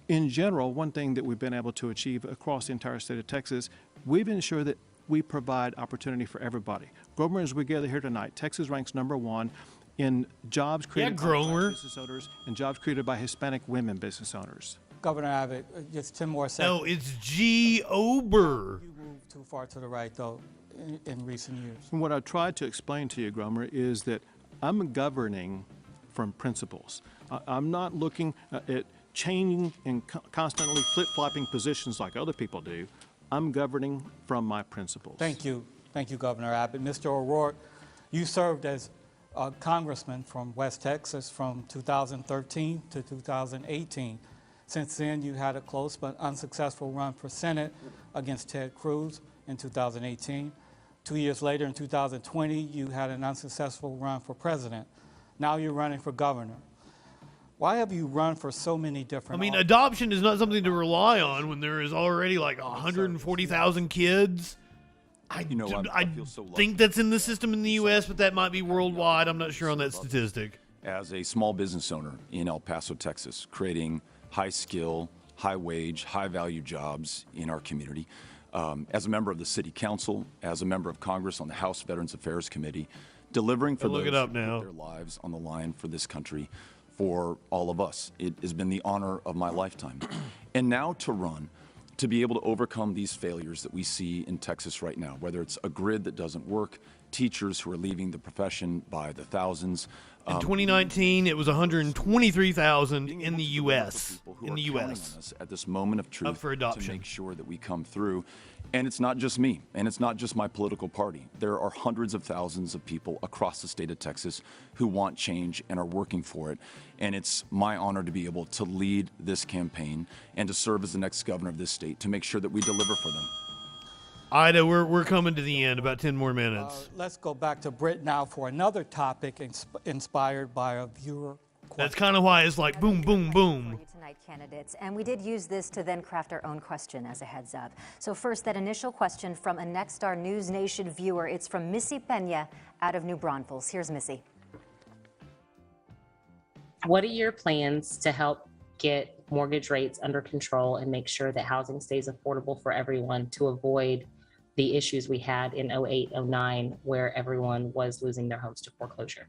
In general, one thing that we've been able to achieve across the entire state of Texas, we've ensured that we provide opportunity for everybody. Gromer, as we gather here tonight, Texas ranks #1 in jobs created by Black business owners and jobs created by Hispanic women business owners. Governor Abbott, just 10 more seconds. No, it's G. Ober. You moved too far to the right, though, in recent years. And what I've tried to explain to you, Gromer, is that I'm governing from principles. I'm not looking at changing and constantly flip-flopping positions like other people do. I'm governing from my principles. Thank you. Thank you, Governor Abbott. Mr. O'Rourke, you served as a congressman from West Texas from 2013 to 2018. Since then, you had a close but unsuccessful run for Senate against Ted Cruz in 2018. 2 years later, in 2020, you had an unsuccessful run for president. Now you're running for governor. Why have you run for so many different offices? Adoption is not something to rely on when there is already like 140,000 kids. I feel so lucky. Think that's in the system in the U.S., but that might be worldwide. I'm not sure on that statistic. As a small business owner in El Paso, Texas, creating high skill, high wage, high value jobs in our community, as a member of the City Council, as a member of Congress on the House Veterans Affairs Committee, delivering for those who put their lives on the line for this country, for all of us. It has been the honor of my lifetime. And now to run, to be able to overcome these failures that we see in Texas right now, whether it's a grid that doesn't work, teachers who are leaving the profession by the thousands. In 2019, it was 123,000 in the U.S. At this moment of truth, up for adoption, to make sure that we come through. And it's not just me, and it's not just my political party. There are hundreds of thousands of people across the state of Texas who want change and are working for it. And it's my honor to be able to lead this campaign and to serve as the next governor of this state to make sure that we deliver for them. Ida, we're coming to the end, about 10 more minutes. Let's go back to Britt now for another topic inspired by a viewer question. That's kind of why it's like boom, boom, boom. Tonight, candidates, and we did use this to then craft our own question as a heads up. So first, that initial question from a Nexstar News Nation viewer. It's from Missy Pena out of New Braunfels. Here's Missy. What are your plans to help get mortgage rates under control and make sure that housing stays affordable for everyone to avoid the issues we had in 08, 09, where everyone was losing their homes to foreclosure?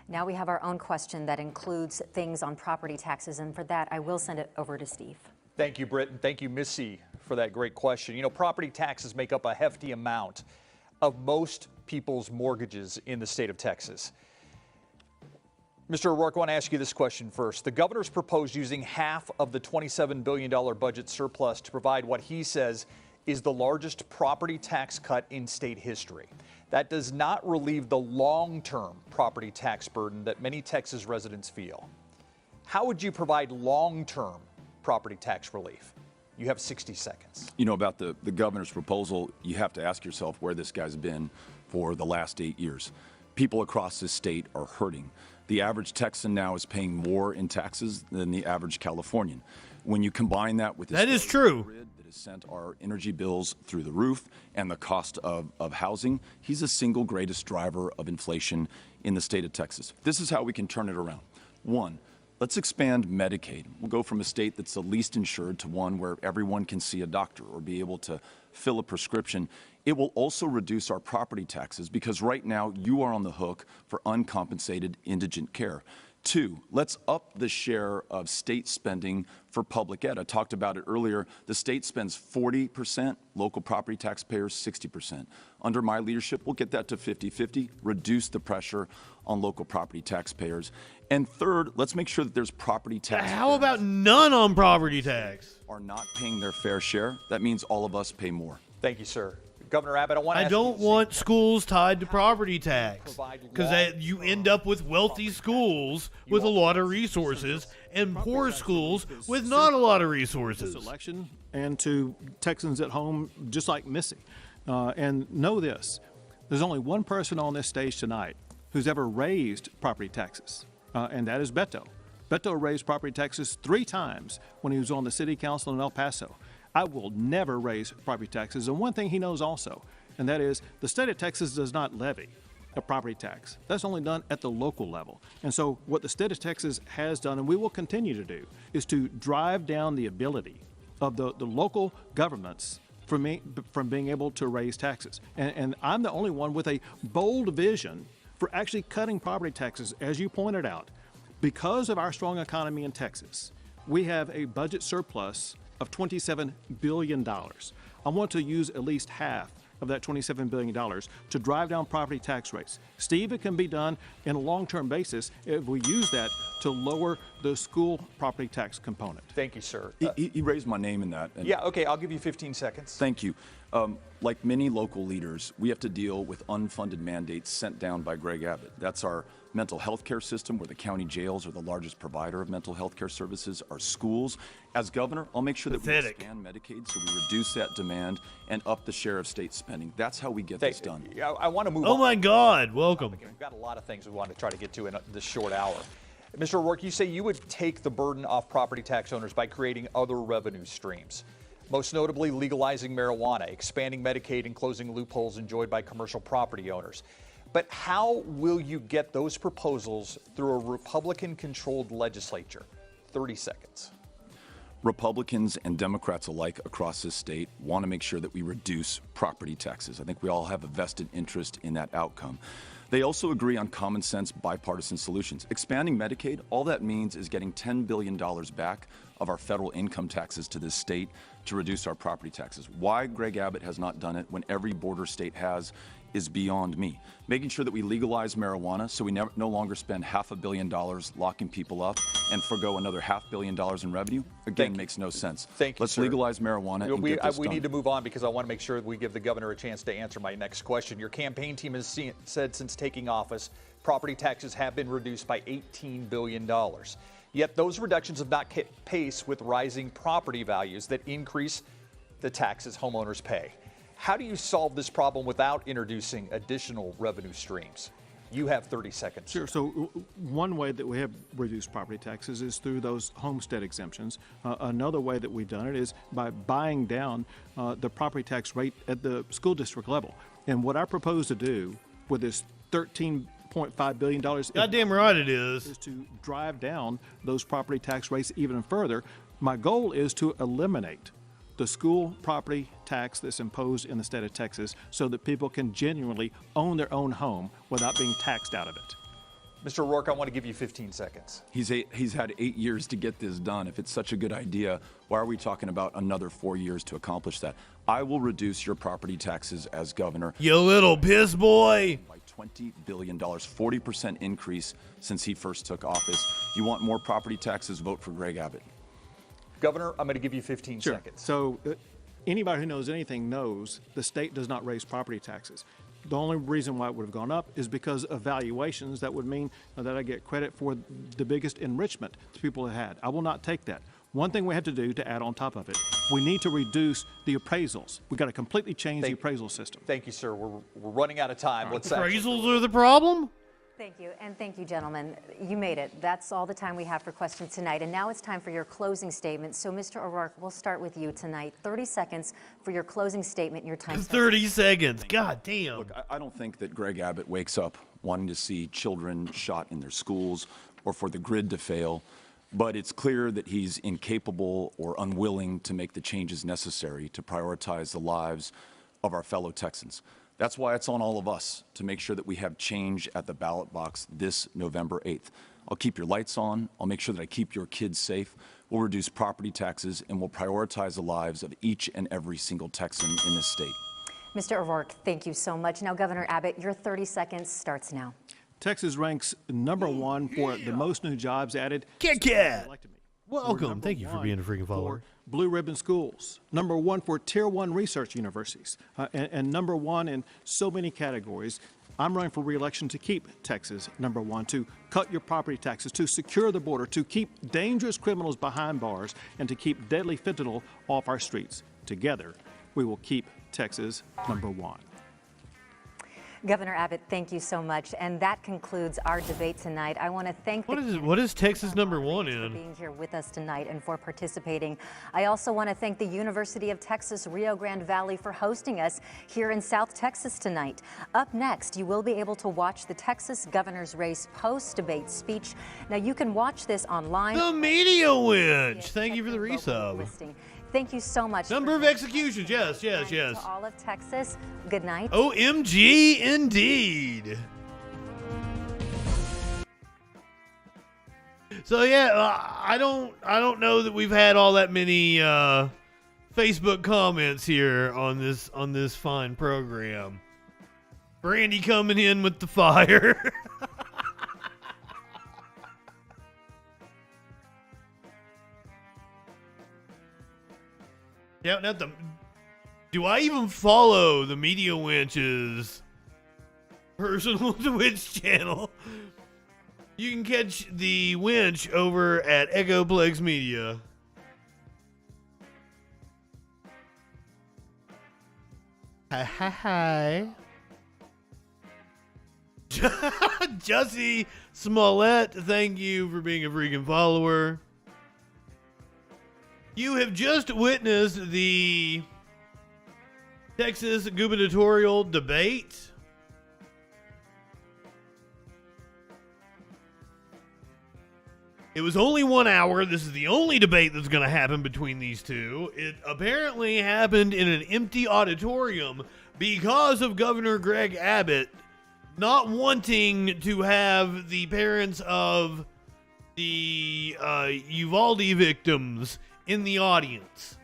Now we have our own question that includes things on property taxes, and for that, I will send it over to Steve. Thank you, Britt, and thank you, Missy, for that great question. You know, property taxes make up a hefty amount of most people's mortgages in the state of Texas. Mr. O'Rourke, I want to ask you this question first. The governor's proposed using half of the $27 billion budget surplus to provide what he says is the largest property tax cut in state history. That does not relieve the long-term property tax burden that many Texas residents feel. How would you provide long-term property tax relief? You have 60 seconds. You know, about the governor's proposal, you have to ask yourself where this guy's been for the last 8 years. People across this state are hurting. The average Texan now is paying more in taxes than the average Californian. When you combine that with that is true. Grid that has sent our energy bills through the roof and the cost of housing, he's the single greatest driver of inflation in the state of Texas. This is how we can turn it around. One, let's expand Medicaid. We'll go from a state that's the least insured to one where everyone can see a doctor or be able to fill a prescription It will also reduce our property taxes because right now you are on the hook for uncompensated indigent care. 2, let's up the share of state spending for public ed. I talked about it earlier. The state spends 40%, local property taxpayers 60%. Under my leadership, we'll get that to 50-50, reduce the pressure on local property taxpayers. And 3rd, let's make sure that there's property tax. How about none on property tax? Are not paying their fair share. That means all of us pay more. Thank you, sir. Governor Abbott, I don't want schools tied to property tax because you end up with wealthy schools with a lot of resources and poor schools with not a lot of resources. Election and to Texans at home, just like Missy. And know this, there's only one person on this stage tonight who's ever raised property taxes, and that is Beto. Beto raised property taxes 3 times when he was on the city council in El Paso. I will never raise property taxes. And one thing he knows also, and that is the state of Texas does not levy a property tax. That's only done at the local level. And so what the state of Texas has done, and we will continue to do, is to drive down the ability of the local governments from being able to raise taxes. And I'm the only one with a bold vision for actually cutting property taxes, as you pointed out. Because of our strong economy in Texas, we have a budget surplus of $27 billion. I want to use at least half of that $27 billion to drive down property tax rates. Steve, it can be done in a long-term basis if we use that to lower the school property tax component. Thank you, sir. He raised my name in that. Yeah, okay, I'll give you 15 seconds. Thank you. Like many local leaders, we have to deal with unfunded mandates sent down by Greg Abbott. That's our mental health care system, where the county jails are the largest provider of mental health care services, our schools. As governor, I'll make sure that we expand Medicaid so we reduce that demand and up the share of state spending. That's how we get this done. I want to move on. Oh my God, welcome. We've got a lot of things we want to try to get to in this short hour. Mr. O'Rourke, you say you would take the burden off property tax owners by creating other revenue streams, most notably legalizing marijuana, expanding Medicaid, and closing loopholes enjoyed by commercial property owners. But how will you get those proposals through a Republican-controlled legislature? 30 seconds. Republicans and Democrats alike across this state want to make sure that we reduce property taxes. I think we all have a vested interest in that outcome. They also agree on common sense bipartisan solutions. Expanding Medicaid, all that means is getting $10 billion back of our federal income taxes to this state to reduce our property taxes. Why Greg Abbott has not done it when every border state has is beyond me. Making sure that we legalize marijuana so we no longer spend $500 million locking people up and forgo another $500 million in revenue, again, makes no sense. Thank you, Let's sir. legalize marijuana and get this we done. need to move on because I want to make sure that we give the governor a chance to answer my next question. Your campaign team has said since taking office, property taxes have been reduced by $18 billion. Yet those reductions have not kept pace with rising property values that increase the taxes homeowners pay. How do you solve this problem without introducing additional revenue streams? You have 30 seconds. Sure. So one way that we have reduced property taxes is through those homestead exemptions. Another way that we've done it is by buying down the property tax rate at the school district level. And what I propose to do with this $13.5 billion Goddamn right it is to drive down those property tax rates even further. My goal is to eliminate the school property tax that's imposed in the state of Texas so that people can genuinely own their own home without being taxed out of it. Mr. O'Rourke, I want to give you 15 seconds. He's had 8 years to get this done. If it's such a good idea, why are we talking about another 4 years to accomplish that? I will reduce your property taxes as governor. You little piss boy. By $20 billion, 40% increase since he first took office. You want more property taxes, vote for Greg Abbott. Governor, I'm going to give you 15 seconds. So anybody who knows anything knows the state does not raise property taxes. The only reason why it would have gone up is because of valuations. That would mean that I get credit for the biggest enrichment that people have had. I will not take that. One thing we have to do to add on top of it, we need to reduce the appraisals. We've got to completely change the appraisal system. Thank you, sir. We're running out of time. Let's appraisals are the problem? Thank you, and thank you, gentlemen. You made it. That's all the time we have for questions tonight, and now it's time for your closing statement. So, Mr. O'Rourke, we'll start with you tonight. 30 seconds for your closing statement. Your time. 30 seconds. God damn. Look, I don't think that Greg Abbott wakes up wanting to see children shot in their schools or for the grid to fail, but it's clear that he's incapable or unwilling to make the changes necessary to prioritize the lives of our fellow Texans. That's why it's on all of us to make sure that we have change at the ballot box this November 8th. I'll keep your lights on. I'll make sure that I keep your kids safe. We'll reduce property taxes, and we'll prioritize the lives of each and every single Texan in this state. Mr. O'Rourke, thank you so much. Now, Governor Abbott, your 30 seconds starts now. Texas ranks #1 for the most new jobs added. Cat. Welcome. Thank you for being a freaking follower. Blue ribbon schools, #1 for Tier 1 research universities, and #1 in so many categories. I'm running for re-election to keep Texas #1, to cut your property taxes, to secure the border, to keep dangerous criminals behind bars, and to keep deadly fentanyl off our streets. Together, we will keep Texas #1. Governor Abbott, thank you so much. And that concludes our debate tonight. I want to thank what is Texas #1 for in? being here with us tonight and for participating. I also want to thank the University of Texas Rio Grande Valley for hosting us here in South Texas tonight. Up next, you will be able to watch the Texas governor's race post-debate speech. Now, you can watch this online. The media winch. Thank you for the resub. Thank you so much. Number of executions. Yes. To all of Texas, good night. OMG, indeed. So yeah, I don't know that we've had all that many Facebook comments here on this fine program. Brandy coming in with the fire. Yeah, do I even follow the Media Winch's personal Twitch channel? You can catch the Winch over at Echoplex Media. Hi. Jussie Smollett, thank you for being a freaking follower. You have just witnessed the Texas gubernatorial debate. It was only 1 hour. This is the only debate that's going to happen between these two. It apparently happened in an empty auditorium because of Governor Greg Abbott not wanting to have the parents of the Uvalde victims in the audience.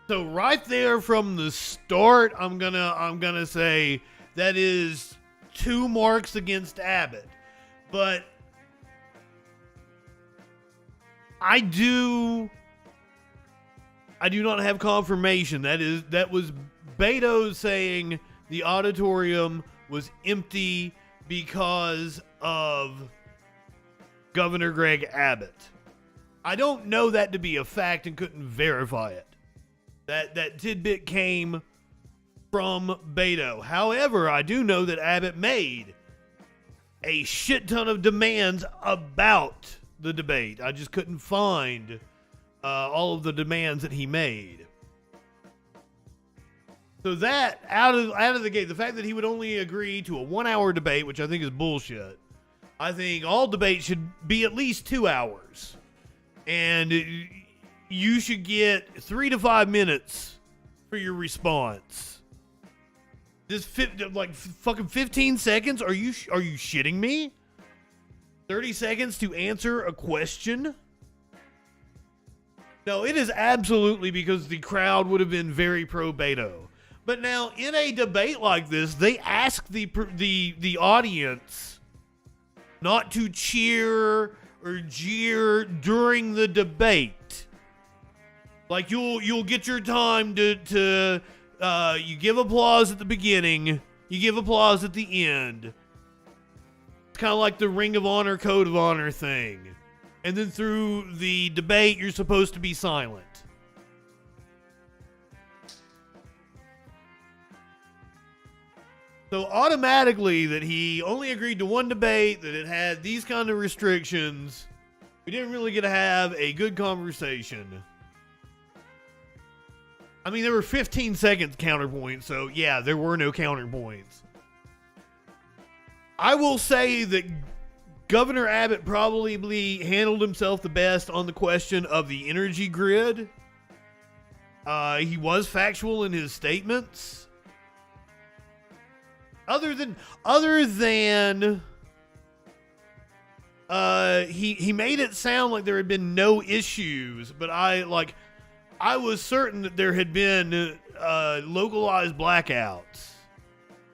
So right there from the start, I'm gonna say that is 2 marks against Abbott. But I do not have confirmation. That was Beto saying the auditorium was empty because of Governor Greg Abbott. I don't know that to be a fact and couldn't verify it. That tidbit came from Beto. However, I do know that Abbott made a shit ton of demands about the debate. I just couldn't find all of the demands that he made. So that, out of the gate, the fact that he would only agree to a 1 hour debate, which I think is bullshit. I think all debates should be at least 2 hours. And you should get 3 to 5 minutes for your response. This fucking 15 seconds? Are you shitting me? 30 seconds to answer a question? No, it is absolutely because the crowd would have been very pro Beto. But now, in a debate like this, they ask the audience not to cheer or jeer during the debate. Like you'll get your time to you give applause at the beginning, you give applause at the end. It's kind of like the Ring of Honor, Code of Honor thing. And then through the debate, you're supposed to be silent. So automatically that he only agreed to one debate, that it had these kind of restrictions, we didn't really get to have a good conversation. I mean, there were 15 seconds counterpoints, so yeah, there were no counterpoints. I will say that Governor Abbott probably handled himself the best on the question of the energy grid. He was factual in his statements. Other than he made it sound like there had been no issues, but I was certain that there had been localized blackouts.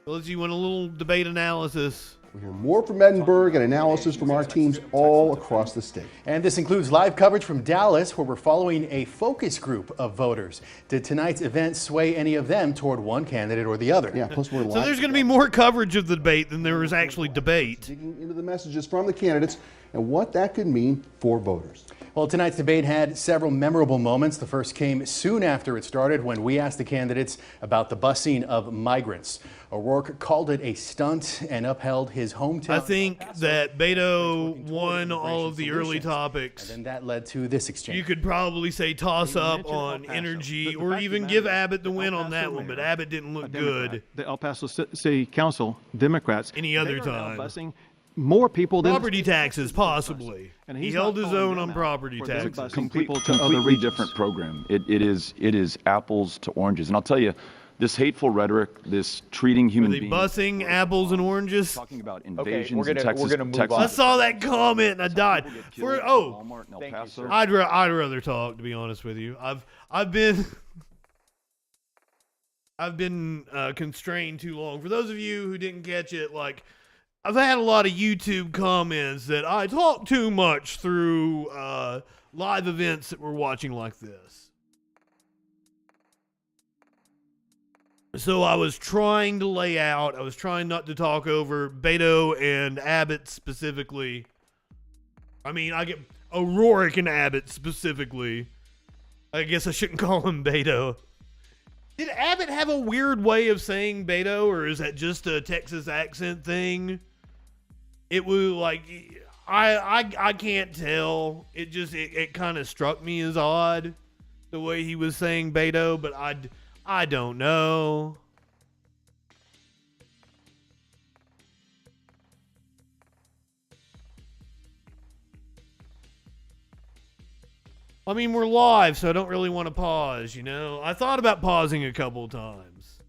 So you want a little debate analysis? We'll hear more from Edinburgh and analysis from our teams all across the state. And this includes live coverage from Dallas, where we're following a focus group of voters. Did tonight's event sway any of them toward one candidate or the other? Yeah, plus we're live. So there's going to be more coverage of the debate than there was actually debate. Digging into the messages from the candidates and what that could mean for voters. Well, tonight's debate had several memorable moments. The first came soon after it started when we asked the candidates about the busing of migrants. O'Rourke called it a stunt and upheld his hometown. I think that Beto won all of the early topics. And then that led to this exchange. You could probably say toss up on energy or even give Abbott the win on that one, but Abbott didn't look good. The El Paso City Council Democrats. Any other time. Busing more people than property taxes, possibly. And he held his own on property taxes. Completely different program. It is apples to oranges. And I'll tell you, this hateful rhetoric, this treating human beings. Are they busing apples and oranges? Talking about invasions in Texas. I saw that comment and I died. I'd rather talk, to be honest with you. I've been constrained too long. For those of you who didn't catch it, I've had a lot of YouTube comments that I talk too much through live events that we're watching like this. So I was trying to lay out, I was trying not to talk over Beto and Abbott specifically. I mean, I get O'Rourke and Abbott specifically. I guess I shouldn't call him Beto. Did Abbott have a weird way of saying Beto, or is that just a Texas accent thing? It was I can't tell. It kind of struck me as odd the way he was saying Beto, but I don't know. I mean, we're live, so I don't really want to pause, you know? I thought about pausing a couple times.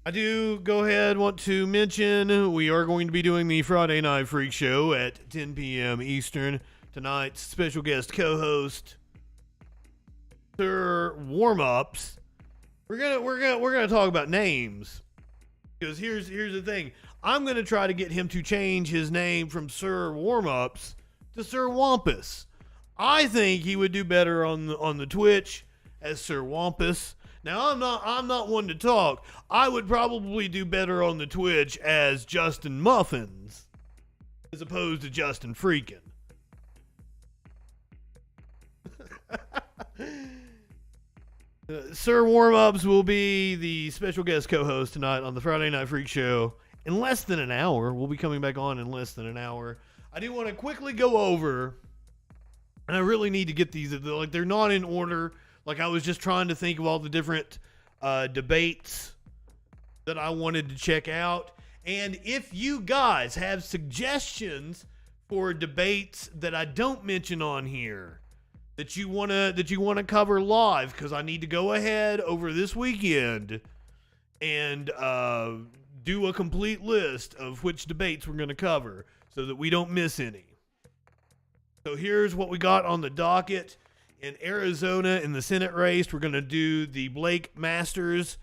I do want to mention we are going to be doing the Friday Night Freak Show at 10 p.m. Eastern. Tonight's special guest co-host, Sir Warm-Ups. We're gonna talk about names, because here's the thing. I'm gonna try to get him to change his name from Sir Warm-Ups to Sir Wampus. I think he would do better on the Twitch as Sir Wampus. Now I'm not one to talk. I would probably do better on the Twitch as Justin Muffins as opposed to Justin Freakin. Sir Warm-Ups will be the special guest co-host tonight on the Friday Night Freak Show in less than an hour. We'll be coming back on in less than an hour. I do want to quickly go over, and I really need to get these, they're not in order. I was just trying to think of all the different debates that I wanted to check out. And if you guys have suggestions for debates that I don't mention on here, that you wanna cover live, because I need to go ahead over this weekend and do a complete list of which debates we're gonna cover so that we don't miss any. So here's what we got on the docket. In Arizona, in the Senate race, we're going to do the Blake Masters,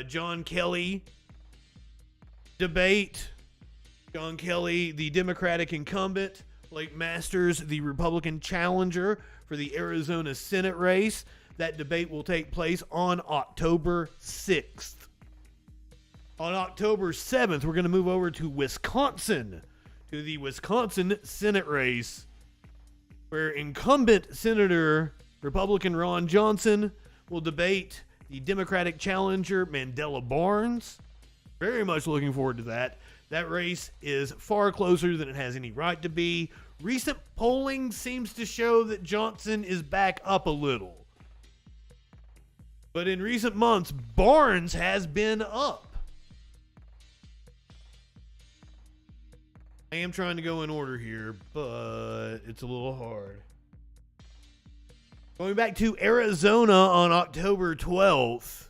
John Kelly debate. John Kelly, the Democratic incumbent. Blake Masters, the Republican challenger for the Arizona Senate race. That debate will take place on October 6th. On October 7th, we're going to move over to Wisconsin, to the Wisconsin Senate race, where incumbent Senator Republican Ron Johnson will debate the Democratic challenger Mandela Barnes. Very much looking forward to that. That race is far closer than it has any right to be. Recent polling seems to show that Johnson is back up a little. But in recent months, Barnes has been up. I am trying to go in order here, but it's a little hard. Going back to Arizona on October 12th,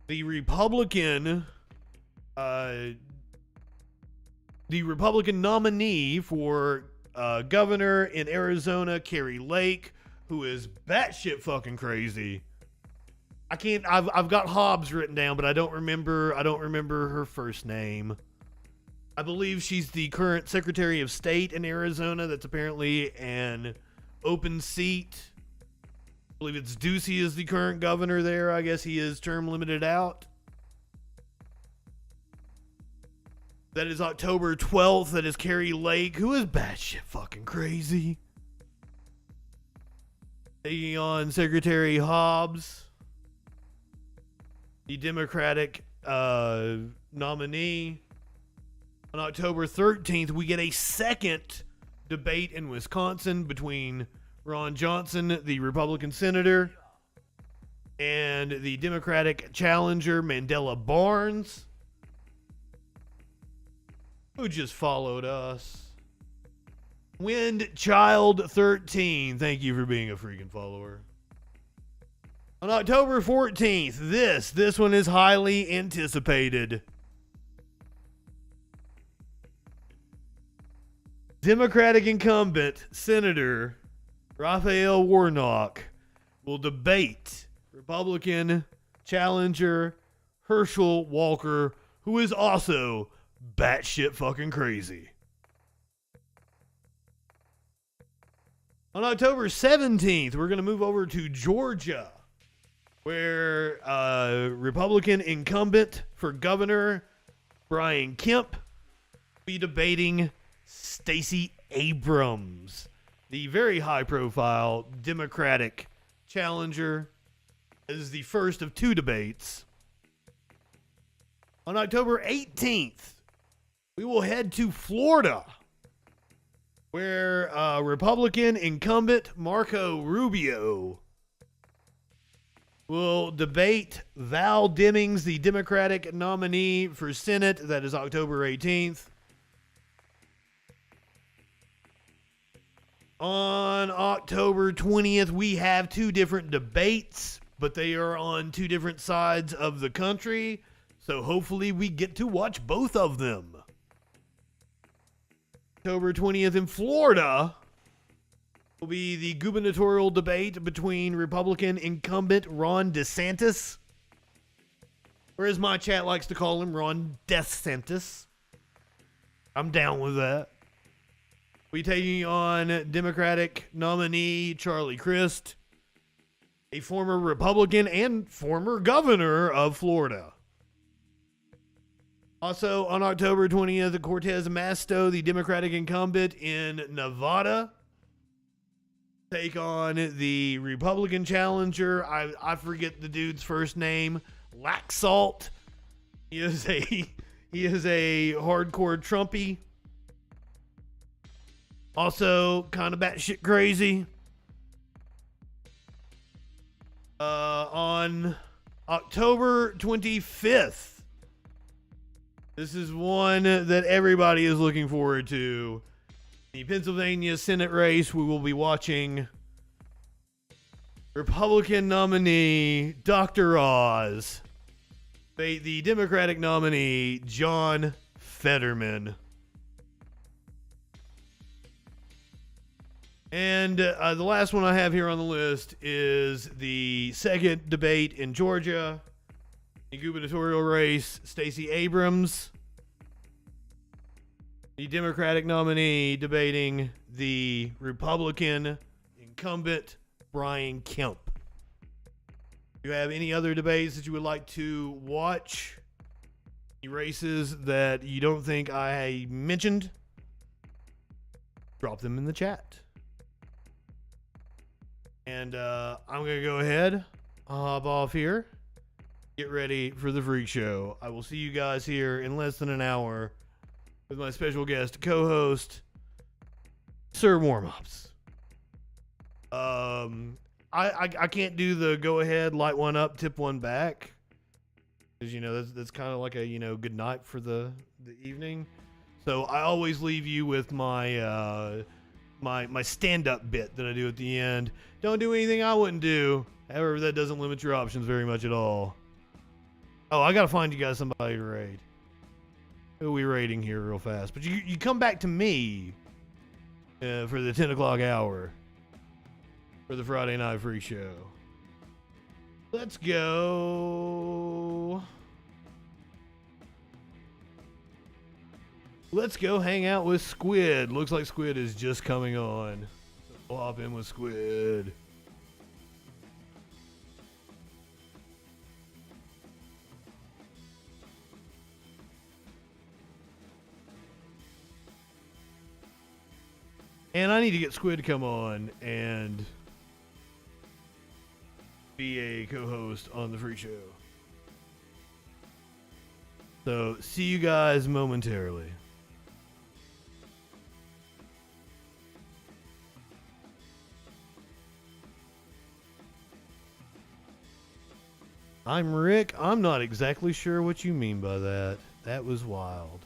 the Republican nominee for governor in Arizona, Kari Lake, who is batshit fucking crazy. I've got Hobbs written down, but I don't remember her first name. I believe she's the current Secretary of State in Arizona. That's apparently an open seat. I believe it's Ducey is the current governor there. I guess he is term limited out. That is October 12th. That is Kari Lake, who is batshit fucking crazy. Taking on Secretary Hobbs, the Democratic nominee. On October 13th, we get a second debate in Wisconsin between Ron Johnson, the Republican senator, and the Democratic challenger, Mandela Barnes, who just followed us. Wind Child 13, thank you for being a freaking follower. On October 14th, this one is highly anticipated. Democratic incumbent Senator Raphael Warnock will debate Republican challenger Herschel Walker, who is also batshit fucking crazy. On October 17th, we're going to move over to Georgia, where Republican incumbent for governor Brian Kemp will be debating Stacey Abrams, the very high-profile Democratic challenger. This is the first of two debates. On October 18th, we will head to Florida, where Republican incumbent Marco Rubio will debate Val Demings, the Democratic nominee for Senate. That is October 18th. On October 20th, we have two different debates, but they are on two different sides of the country, so hopefully we get to watch both of them. October 20th in Florida will be the gubernatorial debate between Republican incumbent Ron DeSantis, or as my chat likes to call him, Ron DeSantis. I'm down with that. We taking on Democratic nominee Charlie Crist, a former Republican and former governor of Florida. Also on October 20th, Cortez Masto, the Democratic incumbent in Nevada, take on the Republican challenger. I forget the dude's first name. Laxalt. He is a hardcore Trumpy. Also, kind of batshit crazy. On October 25th, this is one that everybody is looking forward to. The Pennsylvania Senate race, we will be watching Republican nominee Dr. Oz debate the Democratic nominee John Fetterman. And the last one I have here on the list is the second debate in Georgia, the gubernatorial race, Stacey Abrams, the Democratic nominee, debating the Republican incumbent, Brian Kemp. Do you have any other debates that you would like to watch? Any races that you don't think I mentioned? Drop them in the chat. And I'm going to go ahead, hop off here, get ready for the Freak Show. I will see you guys here in less than an hour with my special guest co-host, Sir Warm-Ups. I can't do the go ahead, light one up, tip one back, because, you know, that's kind of like a, you know, good night for the evening. So I always leave you with my my stand-up bit that I do at the end. Don't do anything I wouldn't do. However, that doesn't limit your options very much at all. Oh, I gotta find you guys somebody to raid. Who are we raiding here real fast? But you come back to me for the 10 o'clock hour for the Friday Night Freak Show. Let's go. Let's go hang out with Squid. Looks like Squid is just coming on. So we'll hop in with Squid. And I need to get Squid to come on and be a co-host on the Freak Show. So, see you guys momentarily. I'm Rick. I'm not exactly sure what you mean by that. That was wild.